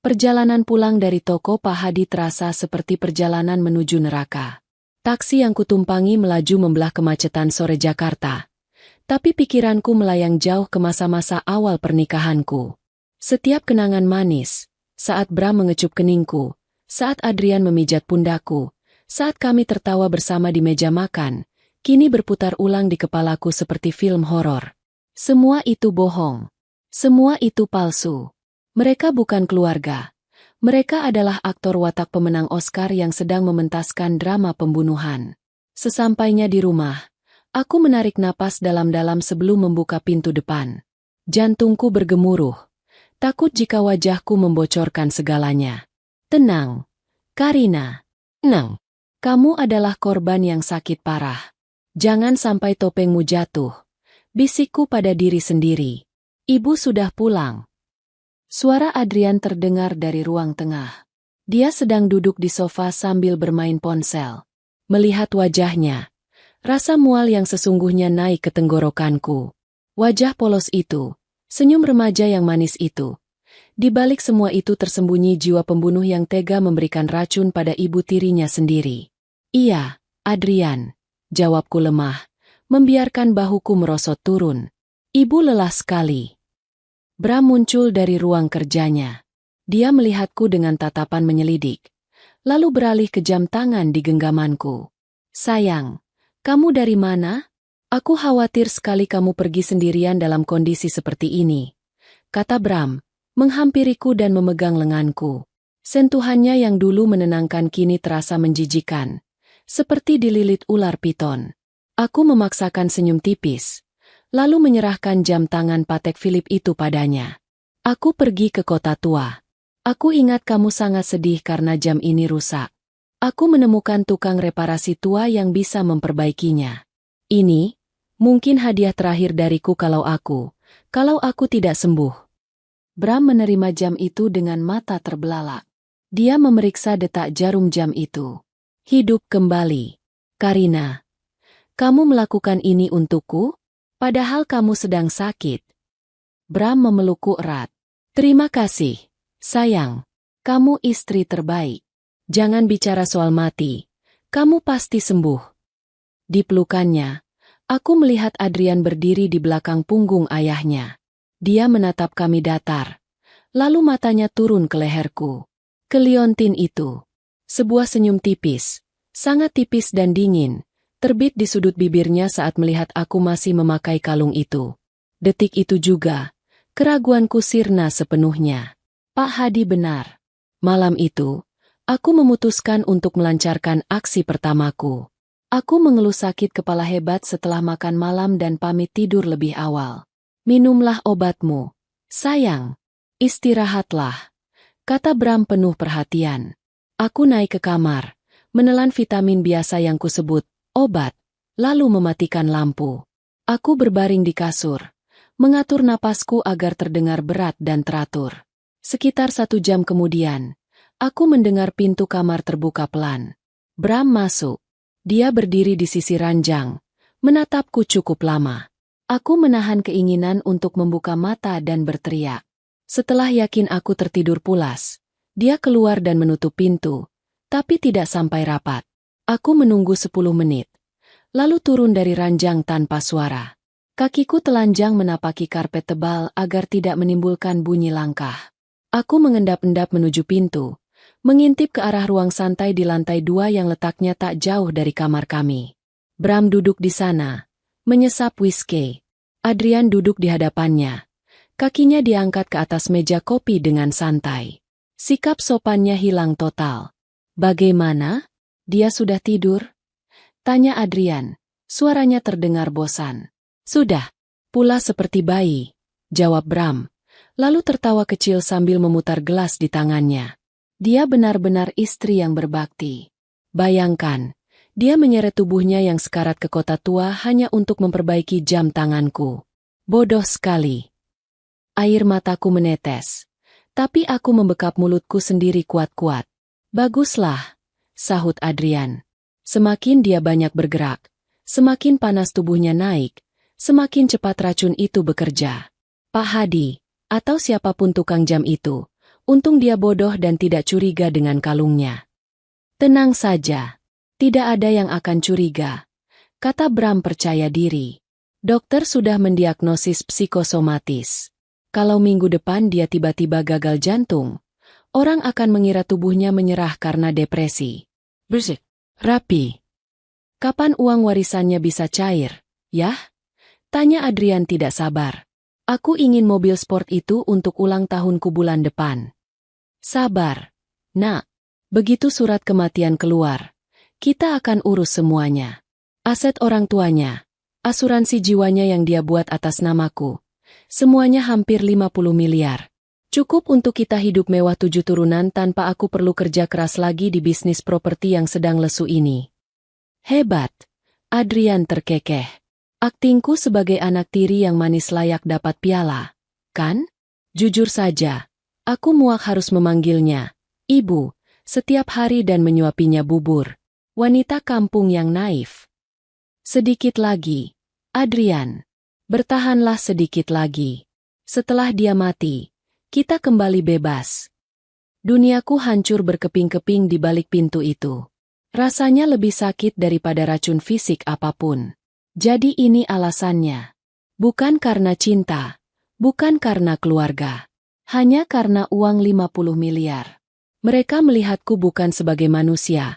Speaker 1: Perjalanan pulang dari toko Pak Hadi terasa seperti perjalanan menuju neraka. Taksi yang kutumpangi melaju membelah kemacetan sore Jakarta. Tapi pikiranku melayang jauh ke masa-masa awal pernikahanku. Setiap kenangan manis, saat Bram mengecup keningku, saat Adrian memijat pundakku, saat kami tertawa bersama di meja makan, kini berputar ulang di kepalaku seperti film horor. Semua itu bohong. Semua itu palsu. Mereka bukan keluarga. Mereka adalah aktor watak pemenang Oscar yang sedang mementaskan drama pembunuhan. Sesampainya di rumah, aku menarik napas dalam-dalam sebelum membuka pintu depan. Jantungku bergemuruh. Takut jika wajahku membocorkan segalanya. Tenang, Karina. Tenang. Kamu adalah korban yang sakit parah. Jangan sampai topengmu jatuh. Bisikku pada diri sendiri. Ibu sudah pulang. Suara Adrian terdengar dari ruang tengah. Dia sedang duduk di sofa sambil bermain ponsel. Melihat wajahnya, rasa mual yang sesungguhnya naik ke tenggorokanku. Wajah polos itu, senyum remaja yang manis itu. Di balik semua itu tersembunyi jiwa pembunuh yang tega memberikan racun pada ibu tirinya sendiri. Iya, Adrian. Jawabku lemah, membiarkan bahuku merosot turun. Ibu lelah sekali. Bram muncul dari ruang kerjanya. Dia melihatku dengan tatapan menyelidik, lalu beralih ke jam tangan di genggamanku. Sayang, kamu dari mana? Aku khawatir sekali kamu pergi sendirian dalam kondisi seperti ini, kata Bram, menghampiriku dan memegang lenganku. Sentuhannya yang dulu menenangkan kini terasa menjijikan. Seperti dililit ular piton. Aku memaksakan senyum tipis, lalu menyerahkan jam tangan Patek Philippe itu padanya. Aku pergi ke kota tua. Aku ingat kamu sangat sedih karena jam ini rusak. Aku menemukan tukang reparasi tua yang bisa memperbaikinya. Ini, mungkin hadiah terakhir dariku kalau aku tidak sembuh. Bram menerima jam itu dengan mata terbelalak. Dia memeriksa detak jarum jam itu. Hidup kembali. Karina, kamu melakukan ini untukku? Padahal kamu sedang sakit. Bram memelukku erat. Terima kasih, sayang. Kamu istri terbaik. Jangan bicara soal mati. Kamu pasti sembuh. Di pelukannya, aku melihat Adrian berdiri di belakang punggung ayahnya. Dia menatap kami datar. Lalu matanya turun ke leherku. Ke liontin itu. Sebuah senyum tipis, sangat tipis dan dingin, terbit di sudut bibirnya saat melihat aku masih memakai kalung itu. Detik itu juga, keraguanku sirna sepenuhnya. Pak Hadi benar. Malam itu, aku memutuskan untuk melancarkan aksi pertamaku. Aku mengeluh sakit kepala hebat setelah makan malam dan pamit tidur lebih awal. Minumlah obatmu, sayang. Istirahatlah, kata Bram penuh perhatian. Aku naik ke kamar, menelan vitamin biasa yang kusebut obat, lalu mematikan lampu. Aku berbaring di kasur, mengatur napasku agar terdengar berat dan teratur. Sekitar 1 jam kemudian, aku mendengar pintu kamar terbuka pelan. Bram masuk. Dia berdiri di sisi ranjang, menatapku cukup lama. Aku menahan keinginan untuk membuka mata dan berteriak. Setelah yakin aku tertidur pulas, dia keluar dan menutup pintu, tapi tidak sampai rapat. Aku menunggu 10 menit, lalu turun dari ranjang tanpa suara. Kakiku telanjang menapaki karpet tebal agar tidak menimbulkan bunyi langkah. Aku mengendap-endap menuju pintu, mengintip ke arah ruang santai di lantai 2 yang letaknya tak jauh dari kamar kami. Bram duduk di sana, menyesap whisky. Adrian duduk di hadapannya. Kakinya diangkat ke atas meja kopi dengan santai. Sikap sopannya hilang total. Bagaimana? Dia sudah tidur? Tanya Adrian. Suaranya terdengar bosan. Sudah. Pula seperti bayi, jawab Bram. Lalu tertawa kecil sambil memutar gelas di tangannya. Dia benar-benar istri yang berbakti. Bayangkan, dia menyeret tubuhnya yang sekarat ke kota tua hanya untuk memperbaiki jam tanganku. Bodoh sekali. Air mataku menetes. Tapi aku membekap mulutku sendiri kuat-kuat. Baguslah, sahut Adrian. Semakin dia banyak bergerak, semakin panas tubuhnya naik, semakin cepat racun itu bekerja. Pak Hadi, atau siapapun tukang jam itu, untung dia bodoh dan tidak curiga dengan kalungnya. Tenang saja, tidak ada yang akan curiga, kata Bram percaya diri. Dokter sudah mendiagnosis psikosomatis. Kalau minggu depan dia tiba-tiba gagal jantung, orang akan mengira tubuhnya menyerah karena depresi. Bersik, rapi. Kapan uang warisannya bisa cair, ya? Tanya Adrian tidak sabar. Aku ingin mobil sport itu untuk ulang tahunku bulan depan. Sabar, nak. Begitu surat kematian keluar, kita akan urus semuanya. Aset orang tuanya, asuransi jiwanya yang dia buat atas namaku. Semuanya hampir 50 miliar. Cukup untuk kita hidup mewah 7 turunan tanpa aku perlu kerja keras lagi di bisnis properti yang sedang lesu ini. Hebat, Adrian terkekeh. Aktingku sebagai anak tiri yang manis layak dapat piala, kan? Jujur saja, aku muak harus memanggilnya Ibu, setiap hari dan menyuapinya bubur. Wanita kampung yang naif. Sedikit lagi, Adrian. Bertahanlah sedikit lagi. Setelah dia mati, kita kembali bebas. Duniaku hancur berkeping-keping di balik pintu itu. Rasanya lebih sakit daripada racun fisik apapun. Jadi ini alasannya. Bukan karena cinta, bukan karena keluarga. Hanya karena uang 50 miliar. Mereka melihatku bukan sebagai manusia,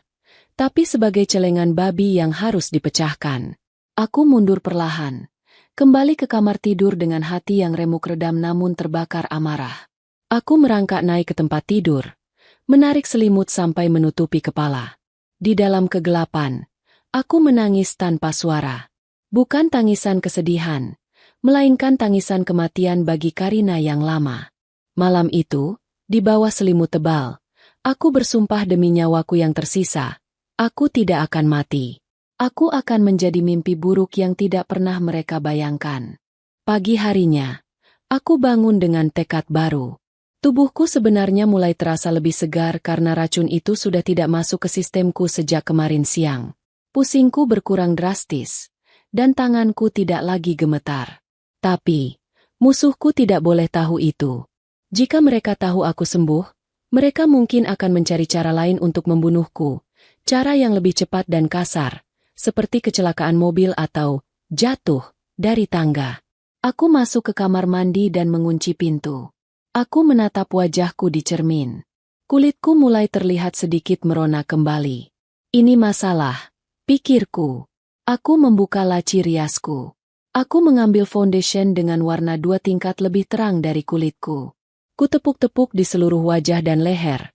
Speaker 1: tapi sebagai celengan babi yang harus dipecahkan. Aku mundur perlahan. Kembali ke kamar tidur dengan hati yang remuk redam namun terbakar amarah. Aku merangkak naik ke tempat tidur, menarik selimut sampai menutupi kepala. Di dalam kegelapan, aku menangis tanpa suara. Bukan tangisan kesedihan, melainkan tangisan kematian bagi Karina yang lama. Malam itu, di bawah selimut tebal, aku bersumpah demi nyawaku yang tersisa, aku tidak akan mati. Aku akan menjadi mimpi buruk yang tidak pernah mereka bayangkan. Pagi harinya, aku bangun dengan tekad baru. Tubuhku sebenarnya mulai terasa lebih segar karena racun itu sudah tidak masuk ke sistemku sejak kemarin siang. Pusingku berkurang drastis, dan tanganku tidak lagi gemetar. Tapi, musuhku tidak boleh tahu itu. Jika mereka tahu aku sembuh, mereka mungkin akan mencari cara lain untuk membunuhku. Cara yang lebih cepat dan kasar. Seperti kecelakaan mobil atau jatuh dari tangga. Aku masuk ke kamar mandi dan mengunci pintu. Aku menatap wajahku di cermin. Kulitku mulai terlihat sedikit merona kembali. Ini masalah, pikirku. Aku membuka laci riasku. Aku mengambil foundation dengan warna 2 tingkat lebih terang dari kulitku. Kutepuk-tepuk di seluruh wajah dan leher,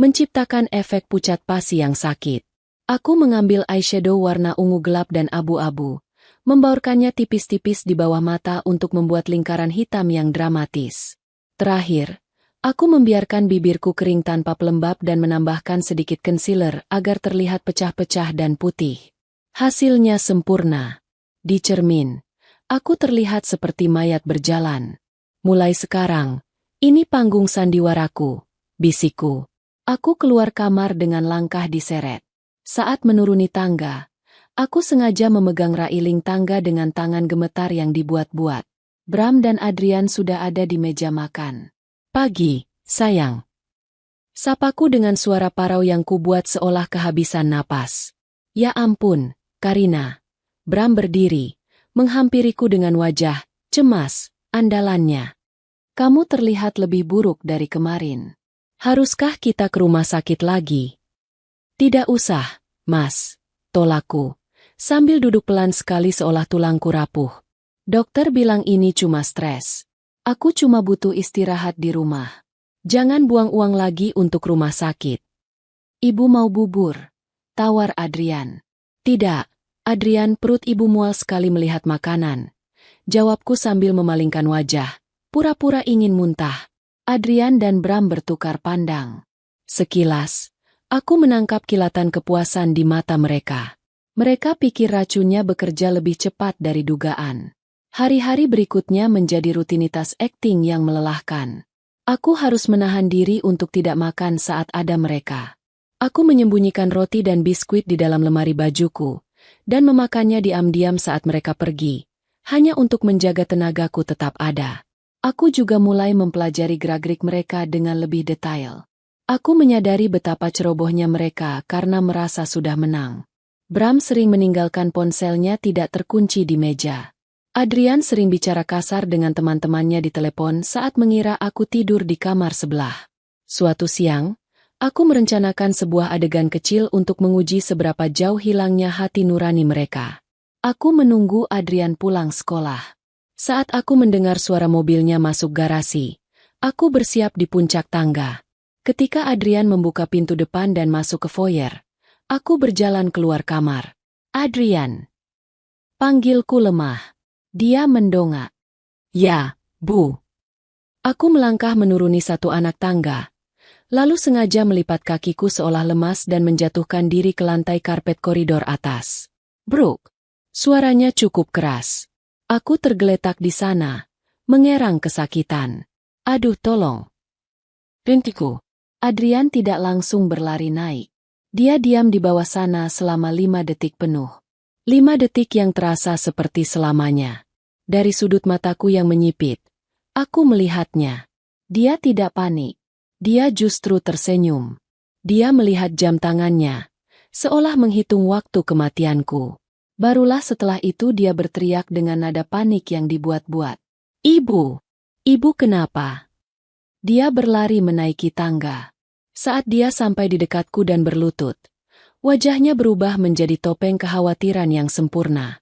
Speaker 1: menciptakan efek pucat pasi yang sakit. Aku mengambil eyeshadow warna ungu gelap dan abu-abu, membaurkannya tipis-tipis di bawah mata untuk membuat lingkaran hitam yang dramatis. Terakhir, aku membiarkan bibirku kering tanpa pelembab dan menambahkan sedikit concealer agar terlihat pecah-pecah dan putih. Hasilnya sempurna. Di cermin, aku terlihat seperti mayat berjalan. Mulai sekarang, ini panggung sandiwaraku, bisikku. Aku keluar kamar dengan langkah diseret. Saat menuruni tangga, aku sengaja memegang railing tangga dengan tangan gemetar yang dibuat-buat. Bram dan Adrian sudah ada di meja makan. Pagi, sayang. Sapaku dengan suara parau yang kubuat seolah kehabisan napas. Ya ampun, Karina. Bram berdiri, menghampiriku dengan wajah cemas, andalannya. Kamu terlihat lebih buruk dari kemarin. Haruskah kita ke rumah sakit lagi? Tidak usah, Mas, tolakku, sambil duduk pelan sekali seolah tulangku rapuh. Dokter bilang ini cuma stres. Aku cuma butuh istirahat di rumah. Jangan buang uang lagi untuk rumah sakit. Ibu mau bubur, tawar Adrian. Tidak, Adrian, perut ibu mual sekali melihat makanan. Jawabku sambil memalingkan wajah, pura-pura ingin muntah. Adrian dan Bram bertukar pandang. Sekilas, aku menangkap kilatan kepuasan di mata mereka. Mereka pikir racunnya bekerja lebih cepat dari dugaan. Hari-hari berikutnya menjadi rutinitas akting yang melelahkan. Aku harus menahan diri untuk tidak makan saat ada mereka. Aku menyembunyikan roti dan biskuit di dalam lemari bajuku, dan memakannya diam-diam saat mereka pergi, hanya untuk menjaga tenagaku tetap ada. Aku juga mulai mempelajari gerak-gerik mereka dengan lebih detail. Aku menyadari betapa cerobohnya mereka karena merasa sudah menang. Bram sering meninggalkan ponselnya tidak terkunci di meja. Adrian sering bicara kasar dengan teman-temannya di telepon saat mengira aku tidur di kamar sebelah. Suatu siang, aku merencanakan sebuah adegan kecil untuk menguji seberapa jauh hilangnya hati nurani mereka. Aku menunggu Adrian pulang sekolah. Saat aku mendengar suara mobilnya masuk garasi, aku bersiap di puncak tangga. Ketika Adrian membuka pintu depan dan masuk ke foyer, aku berjalan keluar kamar. Adrian. Panggilku lemah. Dia mendongak. Ya, Bu. Aku melangkah menuruni satu anak tangga, lalu sengaja melipat kakiku seolah lemas dan menjatuhkan diri ke lantai karpet koridor atas. Brooke. Suaranya cukup keras. Aku tergeletak di sana, mengerang kesakitan. Aduh, tolong. Rintiku. Adrian tidak langsung berlari naik. Dia diam di bawah sana selama 5 detik penuh. 5 detik yang terasa seperti selamanya. Dari sudut mataku yang menyipit, aku melihatnya. Dia tidak panik. Dia justru tersenyum. Dia melihat jam tangannya, seolah menghitung waktu kematianku. Barulah setelah itu dia berteriak dengan nada panik yang dibuat-buat. Ibu! Ibu kenapa? Dia berlari menaiki tangga. Saat dia sampai di dekatku dan berlutut, wajahnya berubah menjadi topeng kekhawatiran yang sempurna.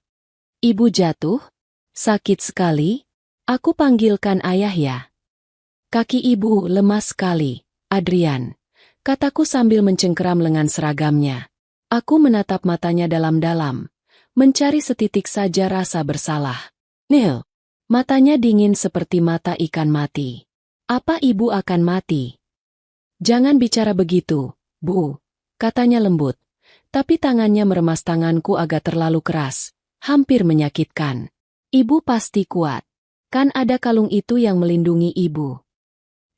Speaker 1: Ibu jatuh? Sakit sekali? Aku panggilkan ayah ya. Kaki ibu lemas sekali, Adrian. Kataku sambil mencengkeram lengan seragamnya. Aku menatap matanya dalam-dalam, mencari setitik saja rasa bersalah. Neil, matanya dingin seperti mata ikan mati. Apa ibu akan mati? Jangan bicara begitu, Bu, katanya lembut. Tapi tangannya meremas tanganku agak terlalu keras, hampir menyakitkan. Ibu pasti kuat. Kan ada kalung itu yang melindungi ibu.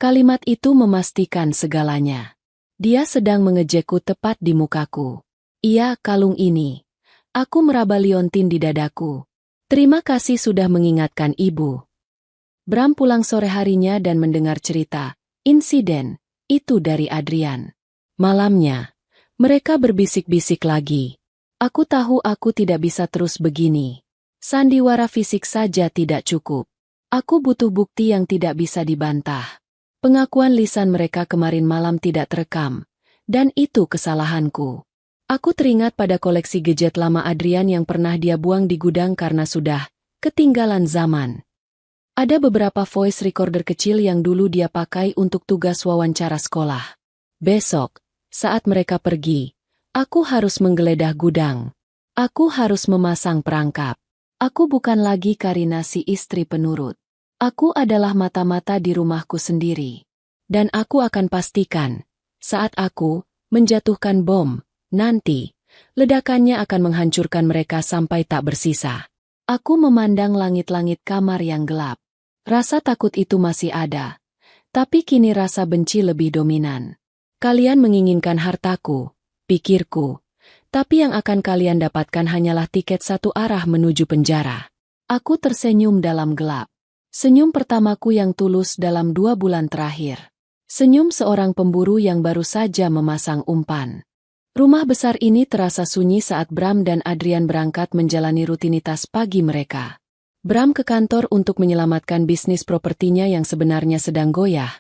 Speaker 1: Kalimat itu memastikan segalanya. Dia sedang mengejekku tepat di mukaku. Iya, kalung ini. Aku meraba liontin di dadaku. Terima kasih sudah mengingatkan ibu. Bram pulang sore harinya dan mendengar cerita insiden itu dari Adrian. Malamnya, mereka berbisik-bisik lagi. Aku tahu aku tidak bisa terus begini. Sandiwara fisik saja tidak cukup. Aku butuh bukti yang tidak bisa dibantah. Pengakuan lisan mereka kemarin malam tidak terekam, dan itu kesalahanku. Aku teringat pada koleksi gadget lama Adrian yang pernah dia buang di gudang karena sudah ketinggalan zaman. Ada beberapa voice recorder kecil yang dulu dia pakai untuk tugas wawancara sekolah. Besok, saat mereka pergi, aku harus menggeledah gudang. Aku harus memasang perangkap. Aku bukan lagi Karina si istri penurut. Aku adalah mata-mata di rumahku sendiri. Dan aku akan pastikan, saat aku menjatuhkan bom, nanti, ledakannya akan menghancurkan mereka sampai tak bersisa. Aku memandang langit-langit kamar yang gelap. Rasa takut itu masih ada, tapi kini rasa benci lebih dominan. Kalian menginginkan hartaku, pikirku, tapi yang akan kalian dapatkan hanyalah tiket satu arah menuju penjara. Aku tersenyum dalam gelap. Senyum pertamaku yang tulus dalam 2 bulan terakhir. Senyum seorang pemburu yang baru saja memasang umpan. Rumah besar ini terasa sunyi saat Bram dan Adrian berangkat menjalani rutinitas pagi mereka. Bram ke kantor untuk menyelamatkan bisnis propertinya yang sebenarnya sedang goyah,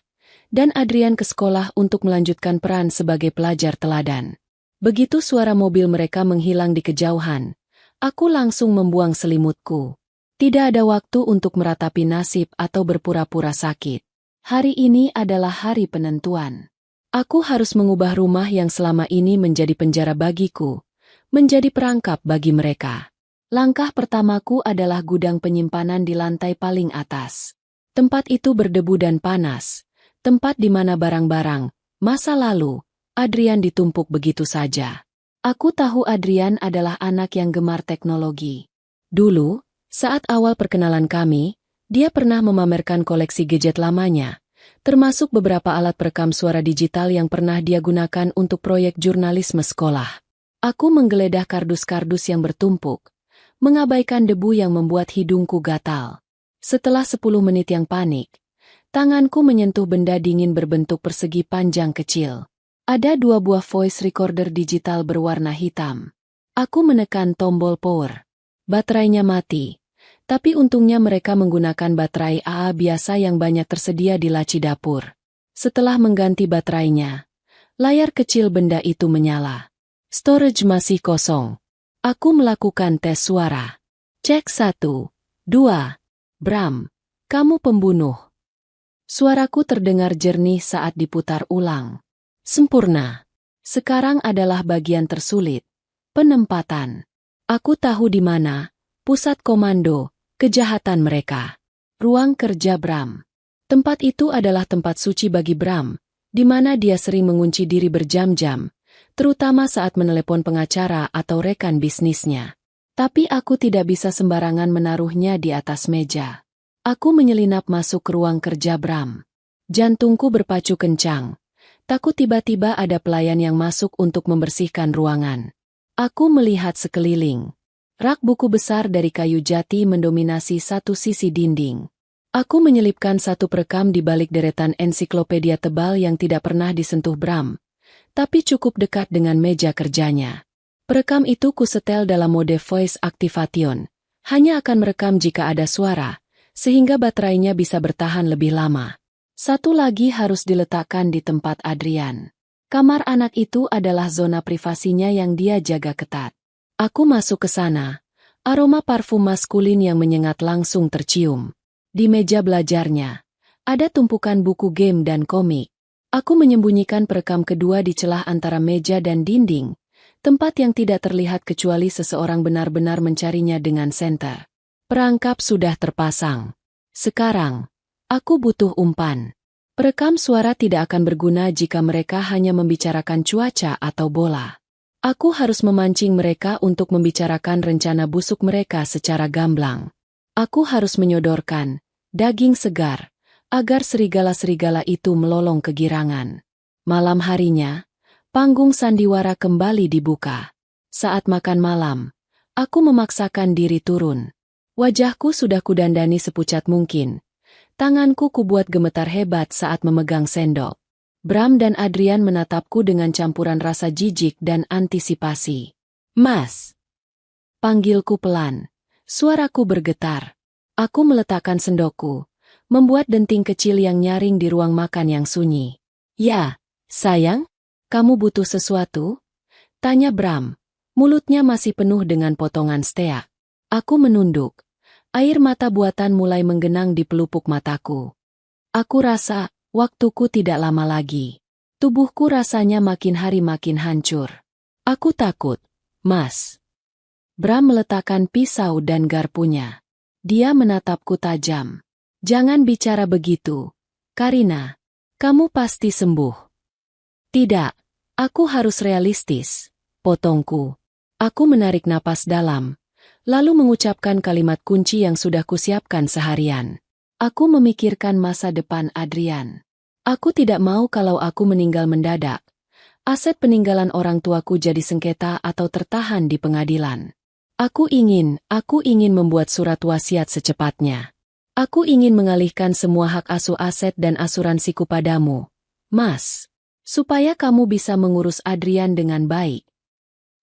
Speaker 1: dan Adrian ke sekolah untuk melanjutkan peran sebagai pelajar teladan. Begitu suara mobil mereka menghilang di kejauhan, aku langsung membuang selimutku. Tidak ada waktu untuk meratapi nasib atau berpura-pura sakit. Hari ini adalah hari penentuan. Aku harus mengubah rumah yang selama ini menjadi penjara bagiku, menjadi perangkap bagi mereka. Langkah pertamaku adalah gudang penyimpanan di lantai paling atas. Tempat itu berdebu dan panas, tempat di mana barang-barang masa lalu Adrian ditumpuk begitu saja. Aku tahu Adrian adalah anak yang gemar teknologi. Dulu, saat awal perkenalan kami, dia pernah memamerkan koleksi gadget lamanya, termasuk beberapa alat perekam suara digital yang pernah dia gunakan untuk proyek jurnalisme sekolah. Aku menggeledah kardus-kardus yang bertumpuk, mengabaikan debu yang membuat hidungku gatal. Setelah 10 menit yang panik, tanganku menyentuh benda dingin berbentuk persegi panjang kecil. Ada 2 buah voice recorder digital berwarna hitam. Aku menekan tombol power. Baterainya mati, tapi untungnya mereka menggunakan baterai AA biasa yang banyak tersedia di laci dapur. Setelah mengganti baterainya, layar kecil benda itu menyala. Storage masih kosong. Aku melakukan tes suara. Cek 1, 2. Bram, kamu pembunuh. Suaraku terdengar jernih saat diputar ulang. Sempurna. Sekarang adalah bagian tersulit. Penempatan. Aku tahu di mana pusat komando kejahatan mereka. Ruang kerja Bram. Tempat itu adalah tempat suci bagi Bram, di mana dia sering mengunci diri berjam-jam, terutama saat menelepon pengacara atau rekan bisnisnya. Tapi aku tidak bisa sembarangan menaruhnya di atas meja. Aku menyelinap masuk ke ruang kerja Bram. Jantungku berpacu kencang. Takut tiba-tiba ada pelayan yang masuk untuk membersihkan ruangan. Aku melihat sekeliling. Rak buku besar dari kayu jati mendominasi satu sisi dinding. Aku menyelipkan satu perekam di balik deretan ensiklopedia tebal yang tidak pernah disentuh Bram, tapi cukup dekat dengan meja kerjanya. Perekam itu kusetel dalam mode voice activation. Hanya akan merekam jika ada suara, sehingga baterainya bisa bertahan lebih lama. Satu lagi harus diletakkan di tempat Adrian. Kamar anak itu adalah zona privasinya yang dia jaga ketat. Aku masuk ke sana. Aroma parfum maskulin yang menyengat langsung tercium. Di meja belajarnya, ada tumpukan buku game dan komik. Aku menyembunyikan perekam kedua di celah antara meja dan dinding, tempat yang tidak terlihat kecuali seseorang benar-benar mencarinya dengan senter. Perangkap sudah terpasang. Sekarang, aku butuh umpan. Perekam suara tidak akan berguna jika mereka hanya membicarakan cuaca atau bola. Aku harus memancing mereka untuk membicarakan rencana busuk mereka secara gamblang. Aku harus menyodorkan daging segar, agar serigala-serigala itu melolong kegirangan. Malam harinya, panggung sandiwara kembali dibuka. Saat makan malam, aku memaksakan diri turun. Wajahku sudah kudandani sepucat mungkin. Tanganku kubuat gemetar hebat saat memegang sendok. Bram dan Adrian menatapku dengan campuran rasa jijik dan antisipasi. Mas! Panggilku pelan. Suaraku bergetar. Aku meletakkan sendokku, membuat denting kecil yang nyaring di ruang makan yang sunyi. "Ya, sayang, kamu butuh sesuatu?" tanya Bram. Mulutnya masih penuh dengan potongan steak. Aku menunduk. Air mata buatan mulai menggenang di pelupuk mataku. Aku rasa, waktuku tidak lama lagi. Tubuhku rasanya makin hari makin hancur. Aku takut, Mas. Bram meletakkan pisau dan garpunya. Dia menatapku tajam. "Jangan bicara begitu, Karina. Kamu pasti sembuh." "Tidak, aku harus realistis," potongku. Aku menarik napas dalam, lalu mengucapkan kalimat kunci yang sudah kusiapkan seharian. Aku memikirkan masa depan Adrian. Aku tidak mau kalau aku meninggal mendadak. Aset peninggalan orang tuaku jadi sengketa atau tertahan di pengadilan. Aku ingin membuat surat wasiat secepatnya. Aku ingin mengalihkan semua hak asuh aset dan asuransiku padamu, Mas, supaya kamu bisa mengurus Adrian dengan baik.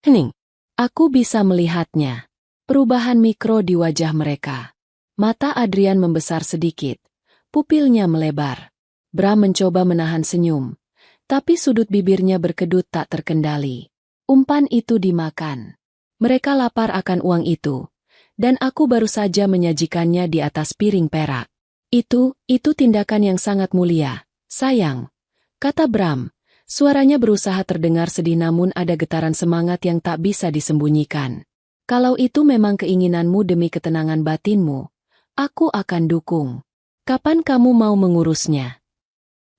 Speaker 1: Hening. Aku bisa melihatnya. Perubahan mikro di wajah mereka. Mata Adrian membesar sedikit. Pupilnya melebar. Bram mencoba menahan senyum. Tapi sudut bibirnya berkedut tak terkendali. Umpan itu dimakan. Mereka lapar akan uang itu. Dan aku baru saja menyajikannya di atas piring perak. Itu tindakan yang sangat mulia, sayang, kata Bram. Suaranya berusaha terdengar sedih namun ada getaran semangat yang tak bisa disembunyikan. "Kalau itu memang keinginanmu demi ketenangan batinmu, aku akan dukung. Kapan kamu mau mengurusnya?"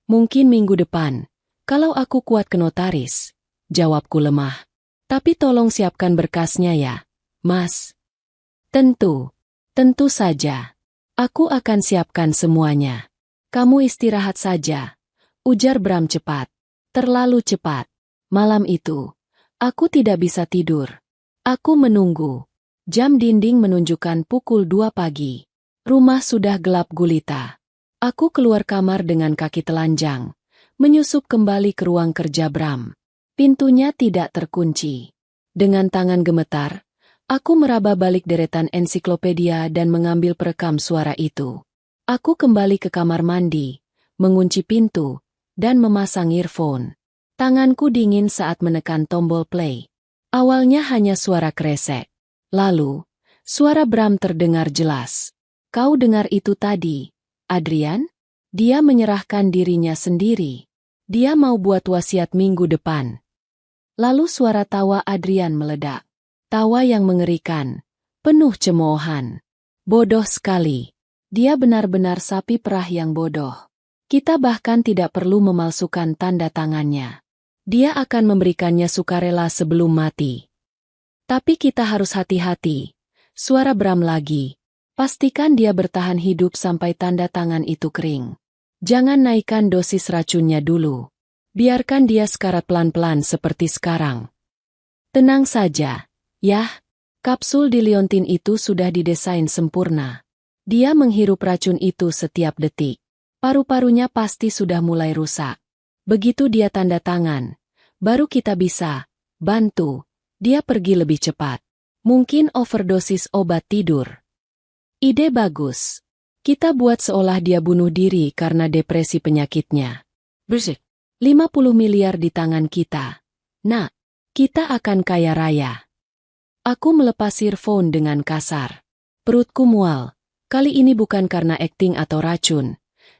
Speaker 1: "Mungkin minggu depan, kalau aku kuat ke notaris," jawabku lemah. "Tapi tolong siapkan berkasnya ya, Mas." Tentu saja. Aku akan siapkan semuanya. Kamu istirahat saja," ujar Bram cepat. Terlalu cepat. Malam itu, aku tidak bisa tidur. Aku menunggu. Jam dinding menunjukkan pukul 2 pagi. Rumah sudah gelap gulita. Aku keluar kamar dengan kaki telanjang, menyusup kembali ke ruang kerja Bram. Pintunya tidak terkunci. Dengan tangan gemetar, aku meraba balik deretan ensiklopedia dan mengambil perekam suara itu. Aku kembali ke kamar mandi, mengunci pintu, dan memasang earphone. Tanganku dingin saat menekan tombol play. Awalnya hanya suara kresek. Lalu, suara Bram terdengar jelas. "Kau dengar itu tadi, Adrian? Dia menyerahkan dirinya sendiri. Dia mau buat wasiat minggu depan." Lalu suara tawa Adrian meledak. Tawa yang mengerikan, penuh cemoohan. "Bodoh sekali. Dia benar-benar sapi perah yang bodoh. Kita bahkan tidak perlu memalsukan tanda tangannya. Dia akan memberikannya sukarela sebelum mati. Tapi kita harus hati-hati." Suara Bram lagi. "Pastikan dia bertahan hidup sampai tanda tangan itu kering. Jangan naikkan dosis racunnya dulu. Biarkan dia sekarat pelan-pelan seperti sekarang." "Tenang saja. Yah, kapsul di liontin itu sudah didesain sempurna. Dia menghirup racun itu setiap detik. Paru-parunya pasti sudah mulai rusak. Begitu dia tanda tangan, baru kita bisa bantu dia pergi lebih cepat. Mungkin overdosis obat tidur." "Ide bagus. Kita buat seolah dia bunuh diri karena depresi penyakitnya. Bersih. 50 miliar di tangan kita. Nah, kita akan kaya raya." Aku melepas earphone dengan kasar. Perutku mual. Kali ini bukan karena akting atau racun,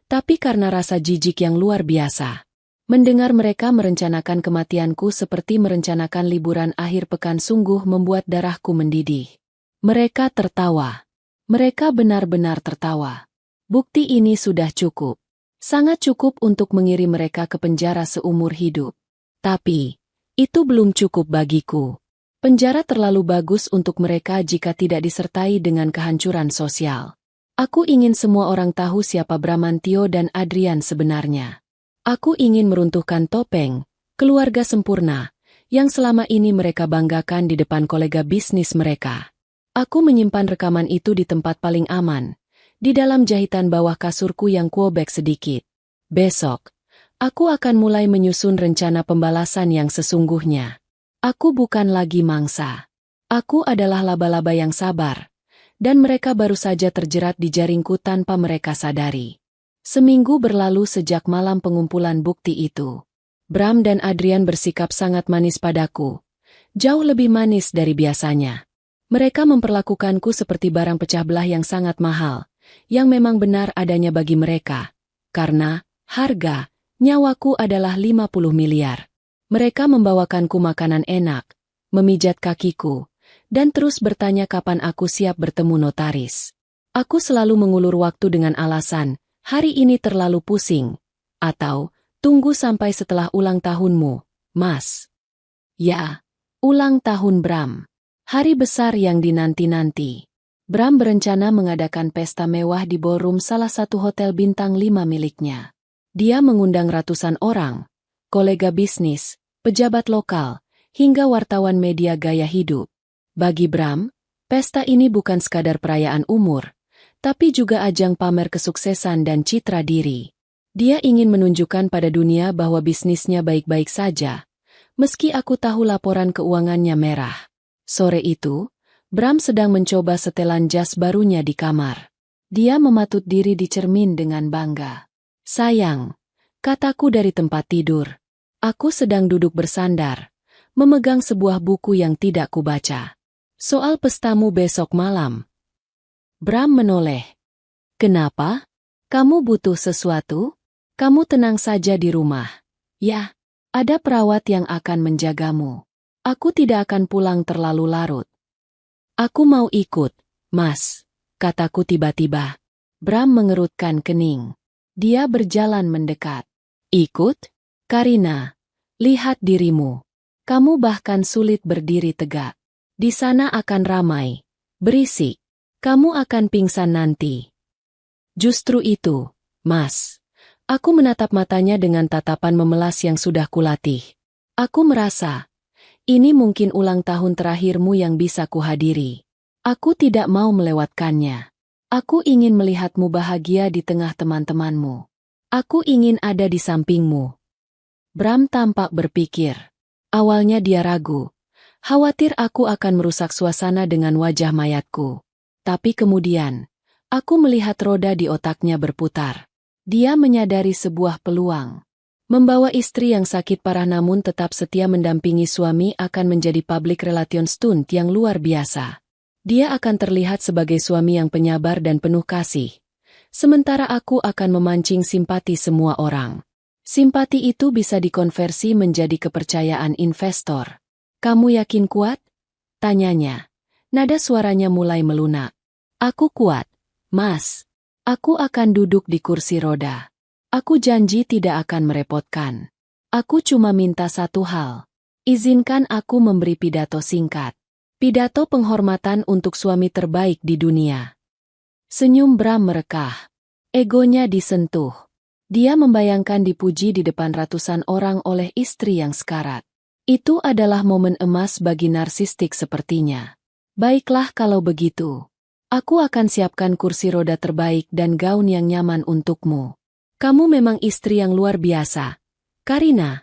Speaker 1: tapi karena rasa jijik yang luar biasa. Mendengar mereka merencanakan kematianku seperti merencanakan liburan akhir pekan sungguh membuat darahku mendidih. Mereka tertawa. Mereka benar-benar tertawa. Bukti ini sudah cukup. Sangat cukup untuk mengirim mereka ke penjara seumur hidup. Tapi, itu belum cukup bagiku. Penjara terlalu bagus untuk mereka jika tidak disertai dengan kehancuran sosial. Aku ingin semua orang tahu siapa Bramantio dan Adrian sebenarnya. Aku ingin meruntuhkan topeng, keluarga sempurna, yang selama ini mereka banggakan di depan kolega bisnis mereka. Aku menyimpan rekaman itu di tempat paling aman, di dalam jahitan bawah kasurku yang kuobek sedikit. Besok, aku akan mulai menyusun rencana pembalasan yang sesungguhnya. Aku bukan lagi mangsa. Aku adalah laba-laba yang sabar. Dan mereka baru saja terjerat di jaringku tanpa mereka sadari. Seminggu berlalu sejak malam pengumpulan bukti itu. Bram dan Adrian bersikap sangat manis padaku. Jauh lebih manis dari biasanya. Mereka memperlakukanku seperti barang pecah belah yang sangat mahal, yang memang benar adanya bagi mereka. Karena harga nyawaku adalah 50 miliar. Mereka membawakanku makanan enak, memijat kakiku, dan terus bertanya kapan aku siap bertemu notaris. Aku selalu mengulur waktu dengan alasan, hari ini terlalu pusing, atau tunggu sampai setelah ulang tahunmu, Mas. Ya, ulang tahun Bram. Hari besar yang dinanti-nanti. Bram berencana mengadakan pesta mewah di ballroom salah satu hotel bintang 5 miliknya. Dia mengundang ratusan orang, kolega bisnis, pejabat lokal, hingga wartawan media gaya hidup. Bagi Bram, pesta ini bukan sekadar perayaan umur, tapi juga ajang pamer kesuksesan dan citra diri. Dia ingin menunjukkan pada dunia bahwa bisnisnya baik-baik saja, meski aku tahu laporan keuangannya merah. Sore itu, Bram sedang mencoba setelan jas barunya di kamar. Dia mematut diri di cermin dengan bangga. Sayang, kataku dari tempat tidur. Aku sedang duduk bersandar, memegang sebuah buku yang tidak kubaca. Soal pestamu besok malam. Bram menoleh. Kenapa? Kamu butuh sesuatu? Kamu tenang saja di rumah. Ya, ada perawat yang akan menjagamu. Aku tidak akan pulang terlalu larut. Aku mau ikut, Mas, kataku tiba-tiba. Bram mengerutkan kening. Dia berjalan mendekat. Ikut? Karina, lihat dirimu. Kamu bahkan sulit berdiri tegak. Di sana akan ramai, berisik. Kamu akan pingsan nanti. Justru itu, Mas. Aku menatap matanya dengan tatapan memelas yang sudah kulatih. Aku merasa, ini mungkin ulang tahun terakhirmu yang bisa kuhadiri. Aku tidak mau melewatkannya. Aku ingin melihatmu bahagia di tengah teman-temanmu. Aku ingin ada di sampingmu. Bram tampak berpikir. Awalnya dia ragu. Khawatir aku akan merusak suasana dengan wajah mayatku. Tapi kemudian, aku melihat roda di otaknya berputar. Dia menyadari sebuah peluang. Membawa istri yang sakit parah namun tetap setia mendampingi suami akan menjadi public relations stunt yang luar biasa. Dia akan terlihat sebagai suami yang penyabar dan penuh kasih. Sementara aku akan memancing simpati semua orang. Simpati itu bisa dikonversi menjadi kepercayaan investor. Kamu yakin kuat? Tanyanya. Nada suaranya mulai melunak. Aku kuat, Mas. Aku akan duduk di kursi roda. Aku janji tidak akan merepotkan. Aku cuma minta satu hal. Izinkan aku memberi pidato singkat. Pidato penghormatan untuk suami terbaik di dunia. Senyum Bram merekah. Egonya disentuh. Dia membayangkan dipuji di depan ratusan orang oleh istri yang sekarat. Itu adalah momen emas bagi narsistik sepertinya. Baiklah kalau begitu. Aku akan siapkan kursi roda terbaik dan gaun yang nyaman untukmu. Kamu memang istri yang luar biasa, Karina.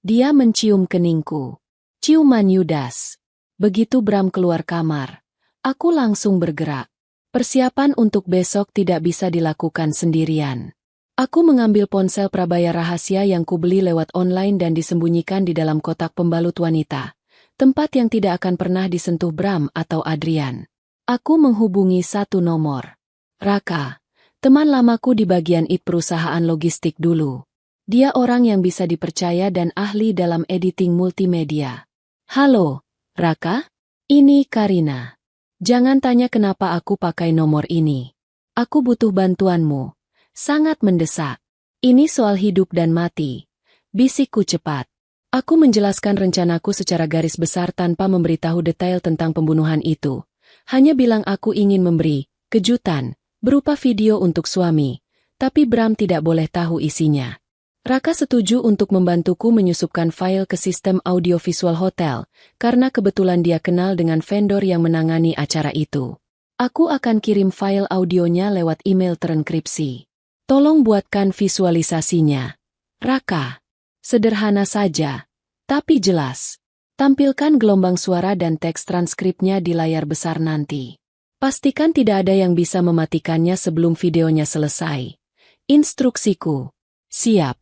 Speaker 1: Dia mencium keningku. Ciuman Yudas. Begitu Bram keluar kamar, aku langsung bergerak. Persiapan untuk besok tidak bisa dilakukan sendirian. Aku mengambil ponsel prabayar rahasia yang kubeli lewat online dan disembunyikan di dalam kotak pembalut wanita, tempat yang tidak akan pernah disentuh Bram atau Adrian. Aku menghubungi satu nomor. Raka, teman lamaku di bagian IT perusahaan logistik dulu. Dia orang yang bisa dipercaya dan ahli dalam editing multimedia. Halo, Raka? Ini Karina. Jangan tanya kenapa aku pakai nomor ini. Aku butuh bantuanmu. Sangat mendesak. Ini soal hidup dan mati. Bisikku cepat. Aku menjelaskan rencanaku secara garis besar tanpa memberitahu detail tentang pembunuhan itu. Hanya bilang aku ingin memberi kejutan berupa video untuk suami, tapi Bram tidak boleh tahu isinya. Raka setuju untuk membantuku menyusupkan file ke sistem audiovisual hotel, karena kebetulan dia kenal dengan vendor yang menangani acara itu. Aku akan kirim file audionya lewat email terenkripsi. Tolong buatkan visualisasinya. Raka. Sederhana saja, tapi jelas. Tampilkan gelombang suara dan teks transkripnya di layar besar nanti. Pastikan tidak ada yang bisa mematikannya sebelum videonya selesai. Instruksiku. Siap.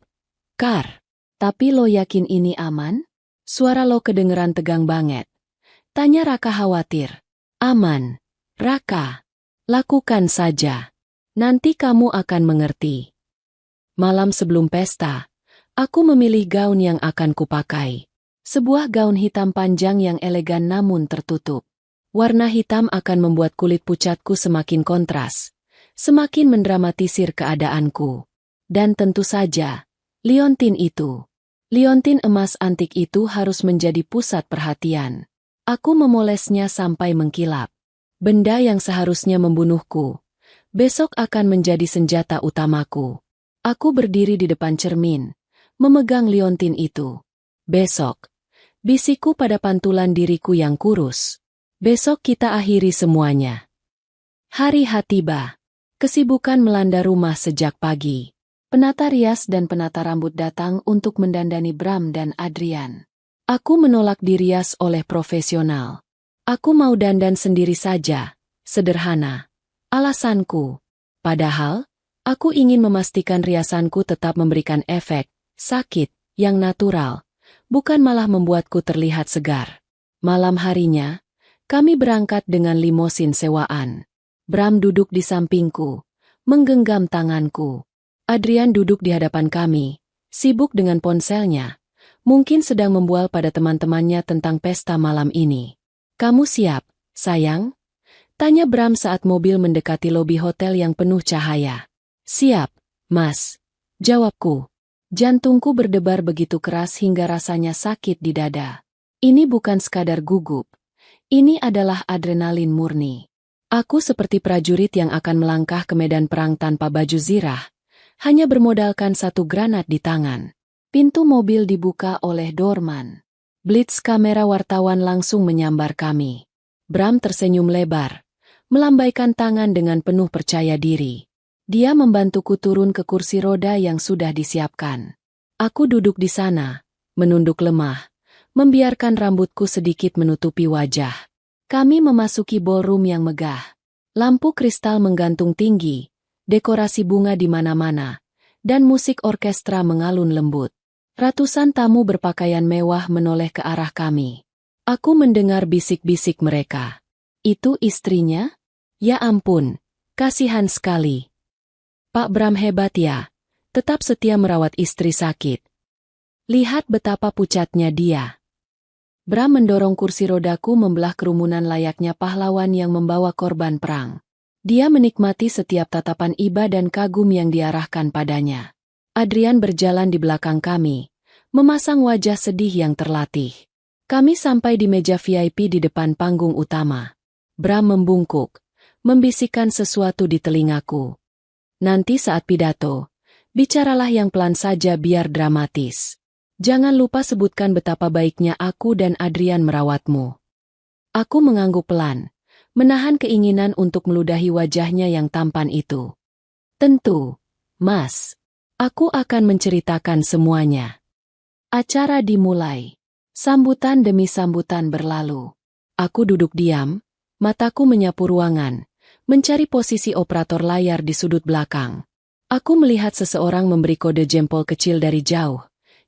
Speaker 1: Kar. Tapi lo yakin ini aman? Suara lo kedengeran tegang banget. Tanya Raka khawatir. Aman. Raka. Lakukan saja. Nanti kamu akan mengerti. Malam sebelum pesta, aku memilih gaun yang akan kupakai. Sebuah gaun hitam panjang yang elegan namun tertutup. Warna hitam akan membuat kulit pucatku semakin kontras, semakin mendramatisir keadaanku. Dan tentu saja, liontin itu. Liontin emas antik itu harus menjadi pusat perhatian. Aku memolesnya sampai mengkilap. Benda yang seharusnya membunuhku, besok akan menjadi senjata utamaku. Aku berdiri di depan cermin, memegang liontin itu. Besok, bisikku pada pantulan diriku yang kurus. Besok kita akhiri semuanya. Hari H tiba. Kesibukan melanda rumah sejak pagi. Penata rias dan penata rambut datang untuk mendandani Bram dan Adrian. Aku menolak dirias oleh profesional. Aku mau dandan sendiri saja, sederhana. Alasanku. Padahal, aku ingin memastikan riasanku tetap memberikan efek, sakit, yang natural, bukan malah membuatku terlihat segar. Malam harinya, kami berangkat dengan limosin sewaan. Bram duduk di sampingku, menggenggam tanganku. Adrian duduk di hadapan kami, sibuk dengan ponselnya, mungkin sedang membual pada teman-temannya tentang pesta malam ini. Kamu siap, sayang? Tanya Bram saat mobil mendekati lobi hotel yang penuh cahaya. Siap, Mas. Jawabku. Jantungku berdebar begitu keras hingga rasanya sakit di dada. Ini bukan sekadar gugup. Ini adalah adrenalin murni. Aku seperti prajurit yang akan melangkah ke medan perang tanpa baju zirah, hanya bermodalkan satu granat di tangan. Pintu mobil dibuka oleh doorman. Blitz kamera wartawan langsung menyambar kami. Bram tersenyum lebar, melambaikan tangan dengan penuh percaya diri. Dia membantuku turun ke kursi roda yang sudah disiapkan. Aku duduk di sana, menunduk lemah, membiarkan rambutku sedikit menutupi wajah. Kami memasuki ballroom yang megah. Lampu kristal menggantung tinggi, dekorasi bunga di mana-mana, dan musik orkestra mengalun lembut. Ratusan tamu berpakaian mewah menoleh ke arah kami. Aku mendengar bisik-bisik mereka. Itu istrinya? Ya ampun, kasihan sekali. Pak Bram hebat ya, tetap setia merawat istri sakit. Lihat betapa pucatnya dia. Bram mendorong kursi rodaku membelah kerumunan layaknya pahlawan yang membawa korban perang. Dia menikmati setiap tatapan iba dan kagum yang diarahkan padanya. Adrian berjalan di belakang kami, memasang wajah sedih yang terlatih. Kami sampai di meja VIP di depan panggung utama. Bram membungkuk, membisikkan sesuatu di telingaku. Nanti saat pidato, bicaralah yang pelan saja biar dramatis. Jangan lupa sebutkan betapa baiknya aku dan Adrian merawatmu. Aku mengangguk pelan, menahan keinginan untuk meludahi wajahnya yang tampan itu. Tentu, Mas. Aku akan menceritakan semuanya. Acara dimulai. Sambutan demi sambutan berlalu. Aku duduk diam, mataku menyapu ruangan, mencari posisi operator layar di sudut belakang. Aku melihat seseorang memberi kode jempol kecil dari jauh.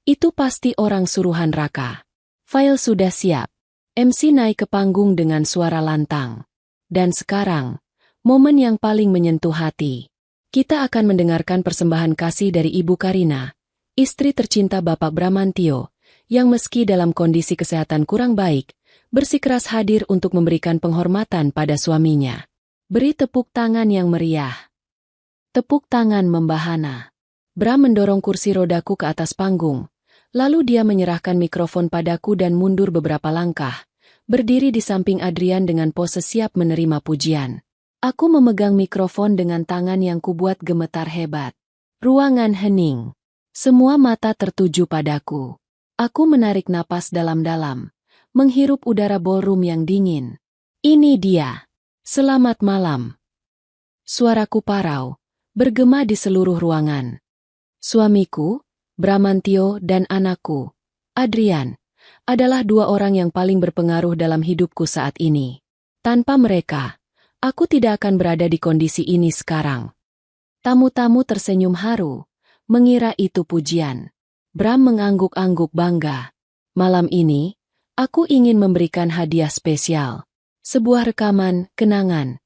Speaker 1: Itu pasti orang suruhan Raka. File sudah siap. MC naik ke panggung dengan suara lantang. Dan sekarang, momen yang paling menyentuh hati. Kita akan mendengarkan persembahan kasih dari Ibu Karina, istri tercinta Bapak Bramantio, yang meski dalam kondisi kesehatan kurang baik, bersikeras hadir untuk memberikan penghormatan pada suaminya. Beri tepuk tangan yang meriah. Tepuk tangan membahana. Bram mendorong kursi rodaku ke atas panggung, lalu dia menyerahkan mikrofon padaku dan mundur beberapa langkah, berdiri di samping Adrian dengan pose siap menerima pujian. Aku memegang mikrofon dengan tangan yang kubuat gemetar hebat. Ruangan hening. Semua mata tertuju padaku. Aku menarik napas dalam-dalam, menghirup udara ballroom yang dingin. Ini dia. Selamat malam. Suaraku parau, bergema di seluruh ruangan. Suamiku, Bramantio dan anakku, Adrian, adalah dua orang yang paling berpengaruh dalam hidupku saat ini. Tanpa mereka, aku tidak akan berada di kondisi ini sekarang. Tamu-tamu tersenyum haru, mengira itu pujian. Bram mengangguk-angguk bangga. Malam ini, aku ingin memberikan hadiah spesial. Sebuah rekaman, kenangan,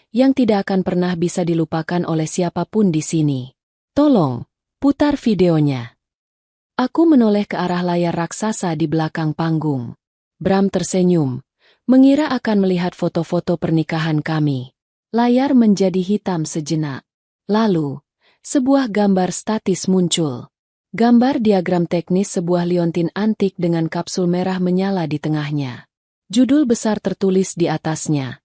Speaker 1: yang tidak akan pernah bisa dilupakan oleh siapapun di sini. Tolong, putar videonya. Aku menoleh ke arah layar raksasa di belakang panggung. Bram tersenyum, mengira akan melihat foto-foto pernikahan kami. Layar menjadi hitam sejenak. Lalu, sebuah gambar statis muncul. Gambar diagram teknis sebuah liontin antik dengan kapsul merah menyala di tengahnya. Judul besar tertulis di atasnya.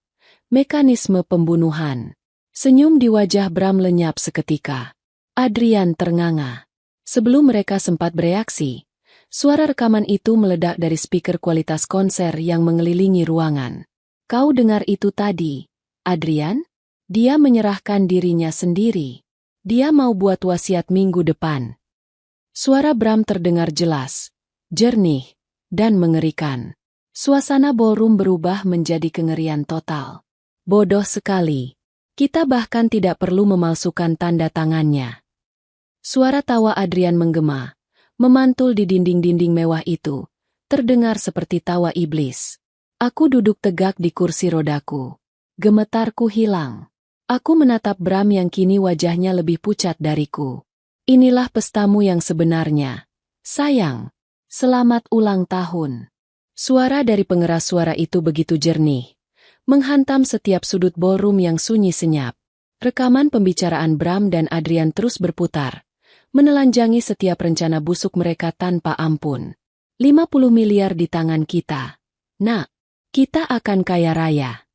Speaker 1: Mekanisme pembunuhan. Senyum di wajah Bram lenyap seketika. Adrian ternganga. Sebelum mereka sempat bereaksi, suara rekaman itu meledak dari speaker kualitas konser yang mengelilingi ruangan. Kau dengar itu tadi, Adrian? Dia menyerahkan dirinya sendiri. Dia mau buat wasiat minggu depan. Suara Bram terdengar jelas, jernih, dan mengerikan. Suasana ballroom berubah menjadi kengerian total. Bodoh sekali. Kita bahkan tidak perlu memalsukan tanda tangannya. Suara tawa Adrian menggema, memantul di dinding-dinding mewah itu, terdengar seperti tawa iblis. Aku duduk tegak di kursi rodaku. Gemetarku hilang. Aku menatap Bram yang kini wajahnya lebih pucat dariku. Inilah pestamu yang sebenarnya. Sayang, selamat ulang tahun. Suara dari pengeras suara itu begitu jernih, menghantam setiap sudut ballroom yang sunyi senyap. Rekaman pembicaraan Bram dan Adrian terus berputar, menelanjangi setiap rencana busuk mereka tanpa ampun. 50 miliar di tangan kita. Nak, kita akan kaya raya.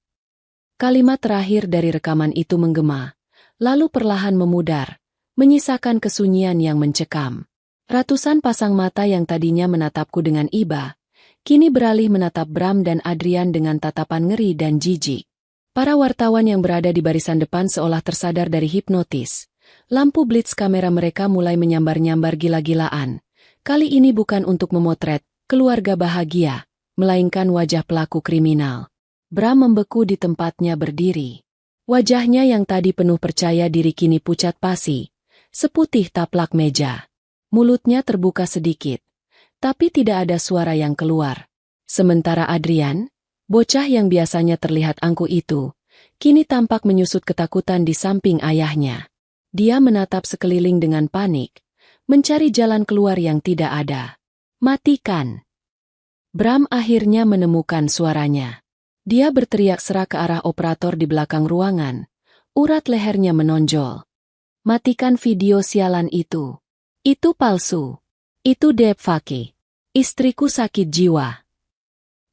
Speaker 1: Kalimat terakhir dari rekaman itu menggema, lalu perlahan memudar, menyisakan kesunyian yang mencekam. Ratusan pasang mata yang tadinya menatapku dengan iba, kini beralih menatap Bram dan Adrian dengan tatapan ngeri dan jijik. Para wartawan yang berada di barisan depan seolah tersadar dari hipnotis. Lampu blitz kamera mereka mulai menyambar-nyambar gila-gilaan. Kali ini bukan untuk memotret keluarga bahagia, melainkan wajah pelaku kriminal. Bram membeku di tempatnya berdiri. Wajahnya yang tadi penuh percaya diri kini pucat pasi, seputih taplak meja. Mulutnya terbuka sedikit, tapi tidak ada suara yang keluar. Sementara Adrian, bocah yang biasanya terlihat angkuh itu, kini tampak menyusut ketakutan di samping ayahnya. Dia menatap sekeliling dengan panik, mencari jalan keluar yang tidak ada. Matikan! Bram akhirnya menemukan suaranya. Dia berteriak serak ke arah operator di belakang ruangan. Urat lehernya menonjol. Matikan video sialan itu. Itu palsu. Itu deepfake. Istriku sakit jiwa.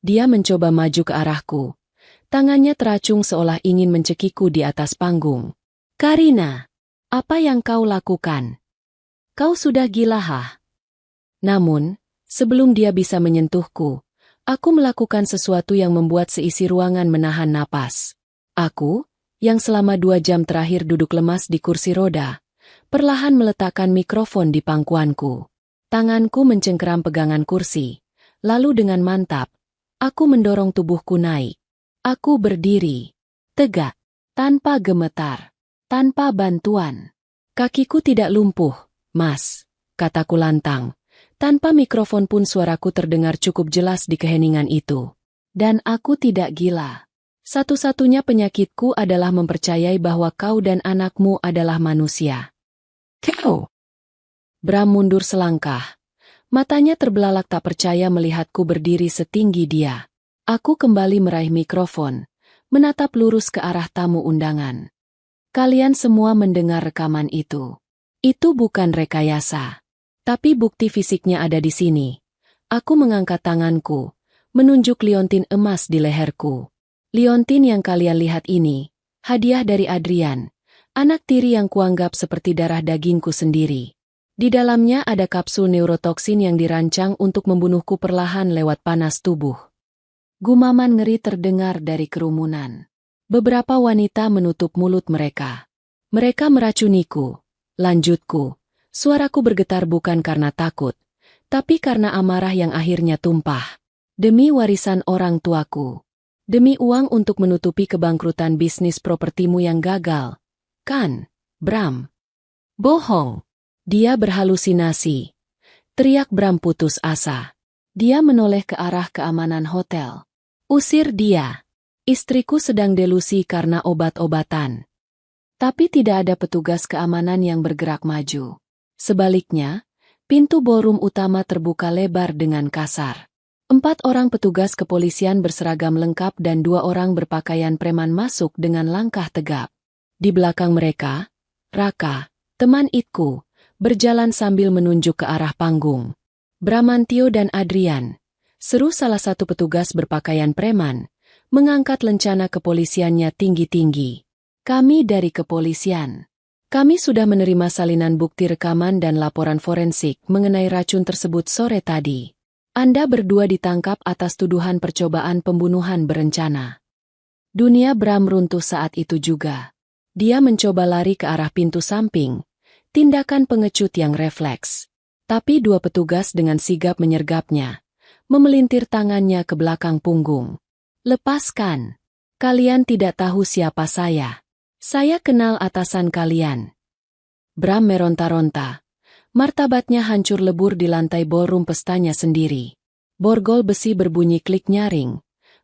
Speaker 1: Dia mencoba maju ke arahku. Tangannya teracung seolah ingin mencekiku di atas panggung. Karina, apa yang kau lakukan? Kau sudah gila, hah? Namun, sebelum dia bisa menyentuhku, aku melakukan sesuatu yang membuat seisi ruangan menahan napas. Aku, yang selama 2 jam terakhir duduk lemas di kursi roda, perlahan meletakkan mikrofon di pangkuanku. Tanganku mencengkeram pegangan kursi, lalu dengan mantap, aku mendorong tubuhku naik. Aku berdiri, tegak, tanpa gemetar, tanpa bantuan. Kakiku tidak lumpuh, Mas, kataku lantang. Tanpa mikrofon pun suaraku terdengar cukup jelas di keheningan itu. Dan aku tidak gila. Satu-satunya penyakitku adalah mempercayai bahwa kau dan anakmu adalah manusia. Kau! Bram mundur selangkah. Matanya terbelalak tak percaya melihatku berdiri setinggi dia. Aku kembali meraih mikrofon, menatap lurus ke arah tamu undangan. Kalian semua mendengar rekaman itu. Itu bukan rekayasa. Tapi bukti fisiknya ada di sini. Aku mengangkat tanganku, menunjuk liontin emas di leherku. Liontin yang kalian lihat ini, hadiah dari Adrian, anak tiri yang kuanggap seperti darah dagingku sendiri. Di dalamnya ada kapsul neurotoksin yang dirancang untuk membunuhku perlahan lewat panas tubuh. Gumaman ngeri terdengar dari kerumunan. Beberapa wanita menutup mulut mereka. Mereka meracuniku, lanjutku. Suaraku bergetar bukan karena takut, tapi karena amarah yang akhirnya tumpah. Demi warisan orang tuaku. Demi uang untuk menutupi kebangkrutan bisnis propertimu yang gagal. Kan, Bram? Bohong. Dia berhalusinasi. Teriak Bram putus asa. Dia menoleh ke arah keamanan hotel. Usir dia. Istriku sedang delusi karena obat-obatan. Tapi tidak ada petugas keamanan yang bergerak maju. Sebaliknya, pintu ballroom utama terbuka lebar dengan kasar. 4 orang petugas kepolisian berseragam lengkap dan 2 orang berpakaian preman masuk dengan langkah tegap. Di belakang mereka, Raka, teman Itku, berjalan sambil menunjuk ke arah panggung. Bramantio dan Adrian, seru salah satu petugas berpakaian preman, mengangkat lencana kepolisiannya tinggi-tinggi. Kami dari kepolisian. Kami sudah menerima salinan bukti rekaman dan laporan forensik mengenai racun tersebut sore tadi. Anda berdua ditangkap atas tuduhan percobaan pembunuhan berencana. Dunia Bram runtuh saat itu juga. Dia mencoba lari ke arah pintu samping, tindakan pengecut yang refleks. Tapi 2 petugas dengan sigap menyergapnya, memelintir tangannya ke belakang punggung. Lepaskan. Kalian tidak tahu siapa saya. Saya kenal atasan kalian. Bram meronta-ronta. Martabatnya hancur lebur di lantai ballroom pestanya sendiri. Borgol besi berbunyi klik nyaring,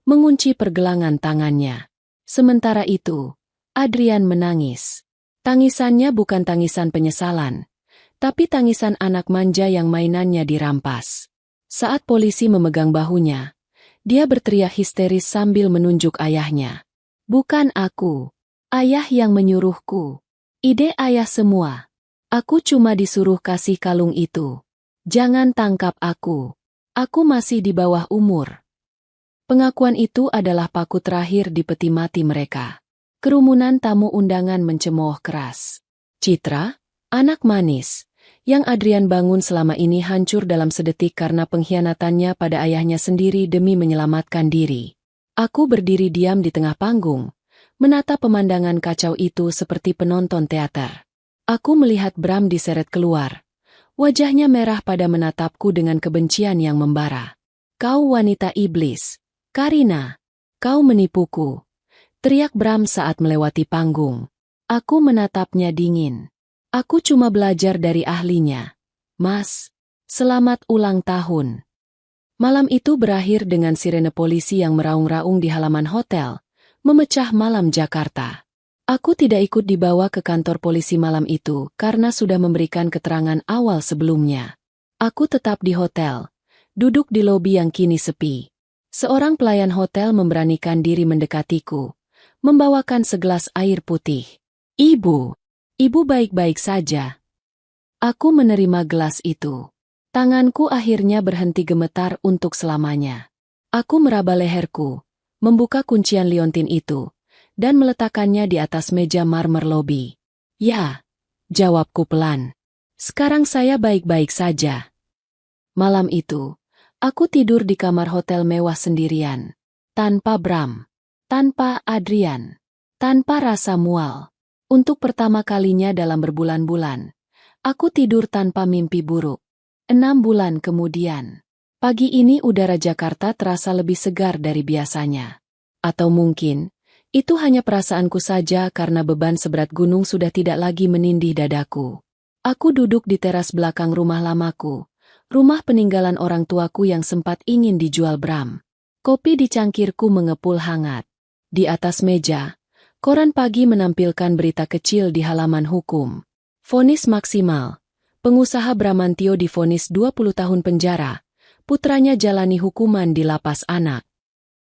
Speaker 1: mengunci pergelangan tangannya. Sementara itu, Adrian menangis. Tangisannya bukan tangisan penyesalan, tapi tangisan anak manja yang mainannya dirampas. Saat polisi memegang bahunya, dia berteriak histeris sambil menunjuk ayahnya. Bukan aku. Ayah yang menyuruhku. Ide ayah semua. Aku cuma disuruh kasih kalung itu. Jangan tangkap aku. Aku masih di bawah umur. Pengakuan itu adalah paku terakhir di peti mati mereka. Kerumunan tamu undangan mencemooh keras. Citra, anak manis, yang Adrian bangun selama ini hancur dalam sedetik karena pengkhianatannya pada ayahnya sendiri demi menyelamatkan diri. Aku berdiri diam di tengah panggung, menatap pemandangan kacau itu seperti penonton teater. Aku melihat Bram diseret keluar. Wajahnya merah pada menatapku dengan kebencian yang membara. Kau wanita iblis. Karina, kau menipuku. Teriak Bram saat melewati panggung. Aku menatapnya dingin. Aku cuma belajar dari ahlinya. Mas, selamat ulang tahun. Malam itu berakhir dengan sirene polisi yang meraung-raung di halaman hotel, memecah malam Jakarta. Aku tidak ikut dibawa ke kantor polisi malam itu karena sudah memberikan keterangan awal sebelumnya. Aku tetap di hotel, duduk di lobi yang kini sepi. Seorang pelayan hotel memberanikan diri mendekatiku, membawakan segelas air putih. Ibu baik-baik saja. Aku menerima gelas itu. Tanganku akhirnya berhenti gemetar untuk selamanya. Aku meraba leherku, membuka kuncian liontin itu, dan meletakkannya di atas meja marmer lobi. Ya, jawabku pelan. Sekarang saya baik-baik saja. Malam itu, aku tidur di kamar hotel mewah sendirian. Tanpa Bram. Tanpa Adrian. Tanpa rasa mual. Untuk pertama kalinya dalam berbulan-bulan, aku tidur tanpa mimpi buruk. 6 bulan kemudian, pagi ini udara Jakarta terasa lebih segar dari biasanya. Atau mungkin, itu hanya perasaanku saja karena beban seberat gunung sudah tidak lagi menindih dadaku. Aku duduk di teras belakang rumah lamaku, rumah peninggalan orang tuaku yang sempat ingin dijual Bram. Kopi di cangkirku mengepul hangat. Di atas meja, koran pagi menampilkan berita kecil di halaman hukum. Vonis maksimal. Pengusaha Bramantio divonis 20 tahun penjara. Putranya jalani hukuman di lapas anak.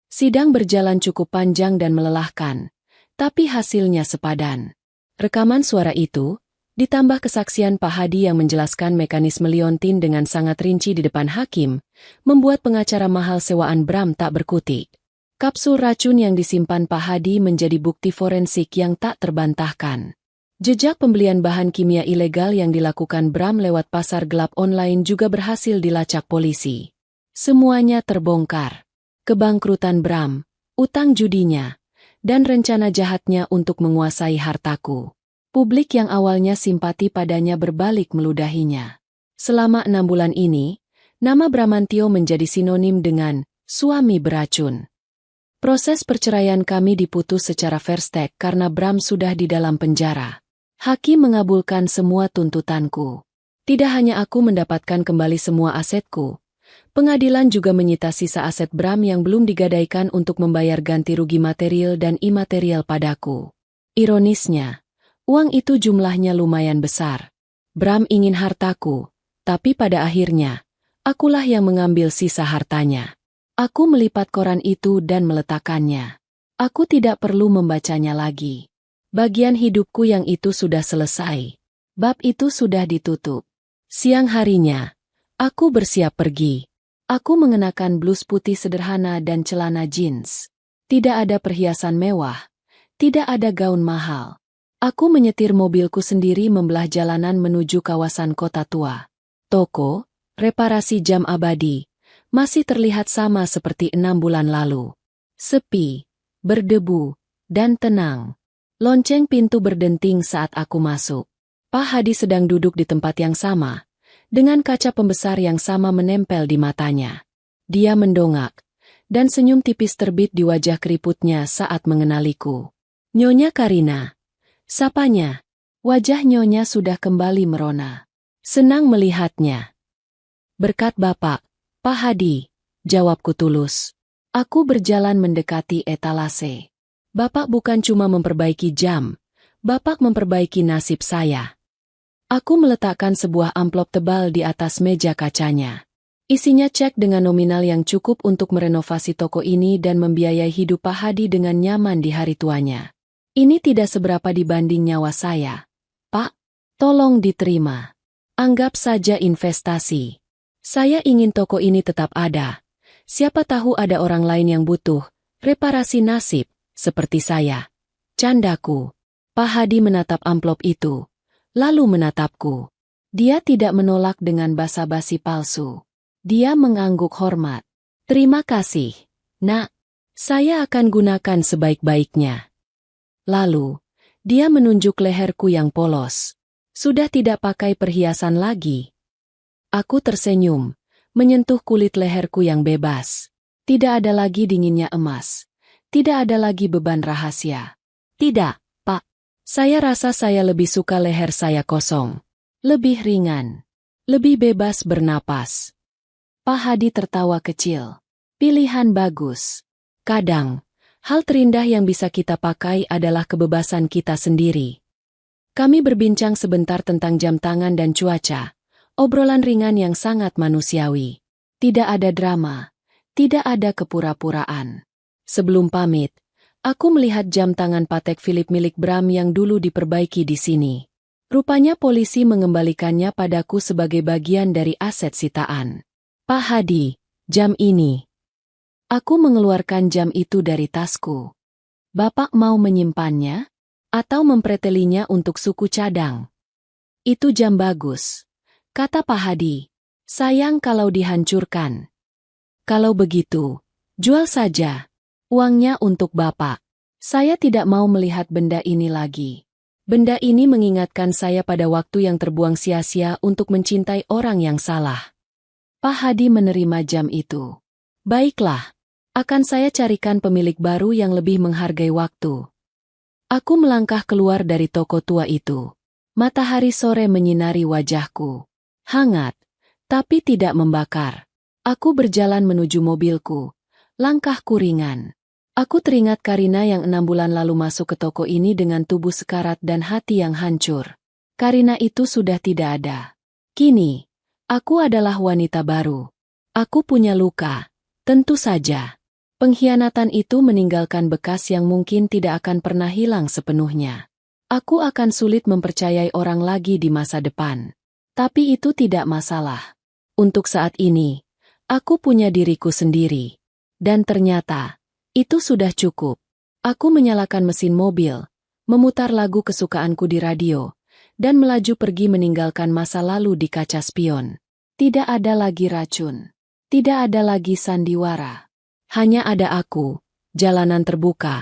Speaker 1: Sidang berjalan cukup panjang dan melelahkan, tapi hasilnya sepadan. Rekaman suara itu, ditambah kesaksian Pak Hadi yang menjelaskan mekanisme liontin dengan sangat rinci di depan hakim, membuat pengacara mahal sewaan Bram tak berkutik. Kapsul racun yang disimpan Pak Hadi menjadi bukti forensik yang tak terbantahkan. Jejak pembelian bahan kimia ilegal yang dilakukan Bram lewat pasar gelap online juga berhasil dilacak polisi. Semuanya terbongkar. Kebangkrutan Bram, utang judinya, dan rencana jahatnya untuk menguasai hartaku. Publik yang awalnya simpati padanya berbalik meludahinya. Selama 6 bulan ini, nama Bramantio menjadi sinonim dengan suami beracun. Proses perceraian kami diputus secara fair stake karena Bram sudah di dalam penjara. Hakim mengabulkan semua tuntutanku. Tidak hanya aku mendapatkan kembali semua asetku, pengadilan juga menyita sisa aset Bram yang belum digadaikan untuk membayar ganti rugi material dan imaterial padaku. Ironisnya, uang itu jumlahnya lumayan besar. Bram ingin hartaku, tapi pada akhirnya, akulah yang mengambil sisa hartanya. Aku melipat koran itu dan meletakkannya. Aku tidak perlu membacanya lagi. Bagian hidupku yang itu sudah selesai. Bab itu sudah ditutup. Siang harinya, aku bersiap pergi. Aku mengenakan blus putih sederhana dan celana jeans. Tidak ada perhiasan mewah. Tidak ada gaun mahal. Aku menyetir mobilku sendiri membelah jalanan menuju kawasan kota tua. Toko, reparasi jam abadi, masih terlihat sama seperti 6 bulan lalu. Sepi, berdebu, dan tenang. Lonceng pintu berdenting saat aku masuk. Pak Hadi sedang duduk di tempat yang sama, dengan kaca pembesar yang sama menempel di matanya. Dia mendongak, dan senyum tipis terbit di wajah keriputnya saat mengenaliku. Nyonya Karina. Sapanya. Wajah Nyonya sudah kembali merona. Senang melihatnya. Berkat Bapak, Pak Hadi, jawabku tulus. Aku berjalan mendekati etalase. Bapak bukan cuma memperbaiki jam, Bapak memperbaiki nasib saya. Aku meletakkan sebuah amplop tebal di atas meja kacanya. Isinya cek dengan nominal yang cukup untuk merenovasi toko ini dan membiayai hidup Pak Hadi dengan nyaman di hari tuanya. Ini tidak seberapa dibanding nyawa saya. Pak, tolong diterima. Anggap saja investasi. Saya ingin toko ini tetap ada. Siapa tahu ada orang lain yang butuh reparasi nasib, seperti saya. Candaku. Pak Hadi menatap amplop itu. Lalu menatapku. Dia tidak menolak dengan basa-basi palsu. Dia mengangguk hormat. Terima kasih, Nak. Saya akan gunakan sebaik-baiknya. Lalu, dia menunjuk leherku yang polos. Sudah tidak pakai perhiasan lagi. Aku tersenyum, menyentuh kulit leherku yang bebas. Tidak ada lagi dinginnya emas. Tidak ada lagi beban rahasia. Tidak. Saya rasa saya lebih suka leher saya kosong. Lebih ringan. Lebih bebas bernapas. Pak Hadi tertawa kecil. Pilihan bagus. Kadang, hal terindah yang bisa kita pakai adalah kebebasan kita sendiri. Kami berbincang sebentar tentang jam tangan dan cuaca. Obrolan ringan yang sangat manusiawi. Tidak ada drama. Tidak ada kepura-puraan. Sebelum pamit, aku melihat jam tangan Patek Philippe milik Bram yang dulu diperbaiki di sini. Rupanya polisi mengembalikannya padaku sebagai bagian dari aset sitaan. Pak Hadi, jam ini. Aku mengeluarkan jam itu dari tasku. Bapak mau menyimpannya? Atau mempretelinya untuk suku cadang? Itu jam bagus, kata Pak Hadi. Sayang kalau dihancurkan. Kalau begitu, jual saja. Uangnya untuk Bapak. Saya tidak mau melihat benda ini lagi. Benda ini mengingatkan saya pada waktu yang terbuang sia-sia untuk mencintai orang yang salah. Pak Hadi menerima jam itu. Baiklah, akan saya carikan pemilik baru yang lebih menghargai waktu. Aku melangkah keluar dari toko tua itu. Matahari sore menyinari wajahku. Hangat, tapi tidak membakar. Aku berjalan menuju mobilku. Langkahku ringan. Aku teringat Karina yang 6 bulan lalu masuk ke toko ini dengan tubuh sekarat dan hati yang hancur. Karina itu sudah tidak ada. Kini, aku adalah wanita baru. Aku punya luka. Tentu saja. Pengkhianatan itu meninggalkan bekas yang mungkin tidak akan pernah hilang sepenuhnya. Aku akan sulit mempercayai orang lagi di masa depan. Tapi itu tidak masalah. Untuk saat ini, aku punya diriku sendiri. Dan ternyata, itu sudah cukup. Aku menyalakan mesin mobil, memutar lagu kesukaanku di radio, dan melaju pergi meninggalkan masa lalu di kaca spion. Tidak ada lagi racun. Tidak ada lagi sandiwara. Hanya ada aku, jalanan terbuka,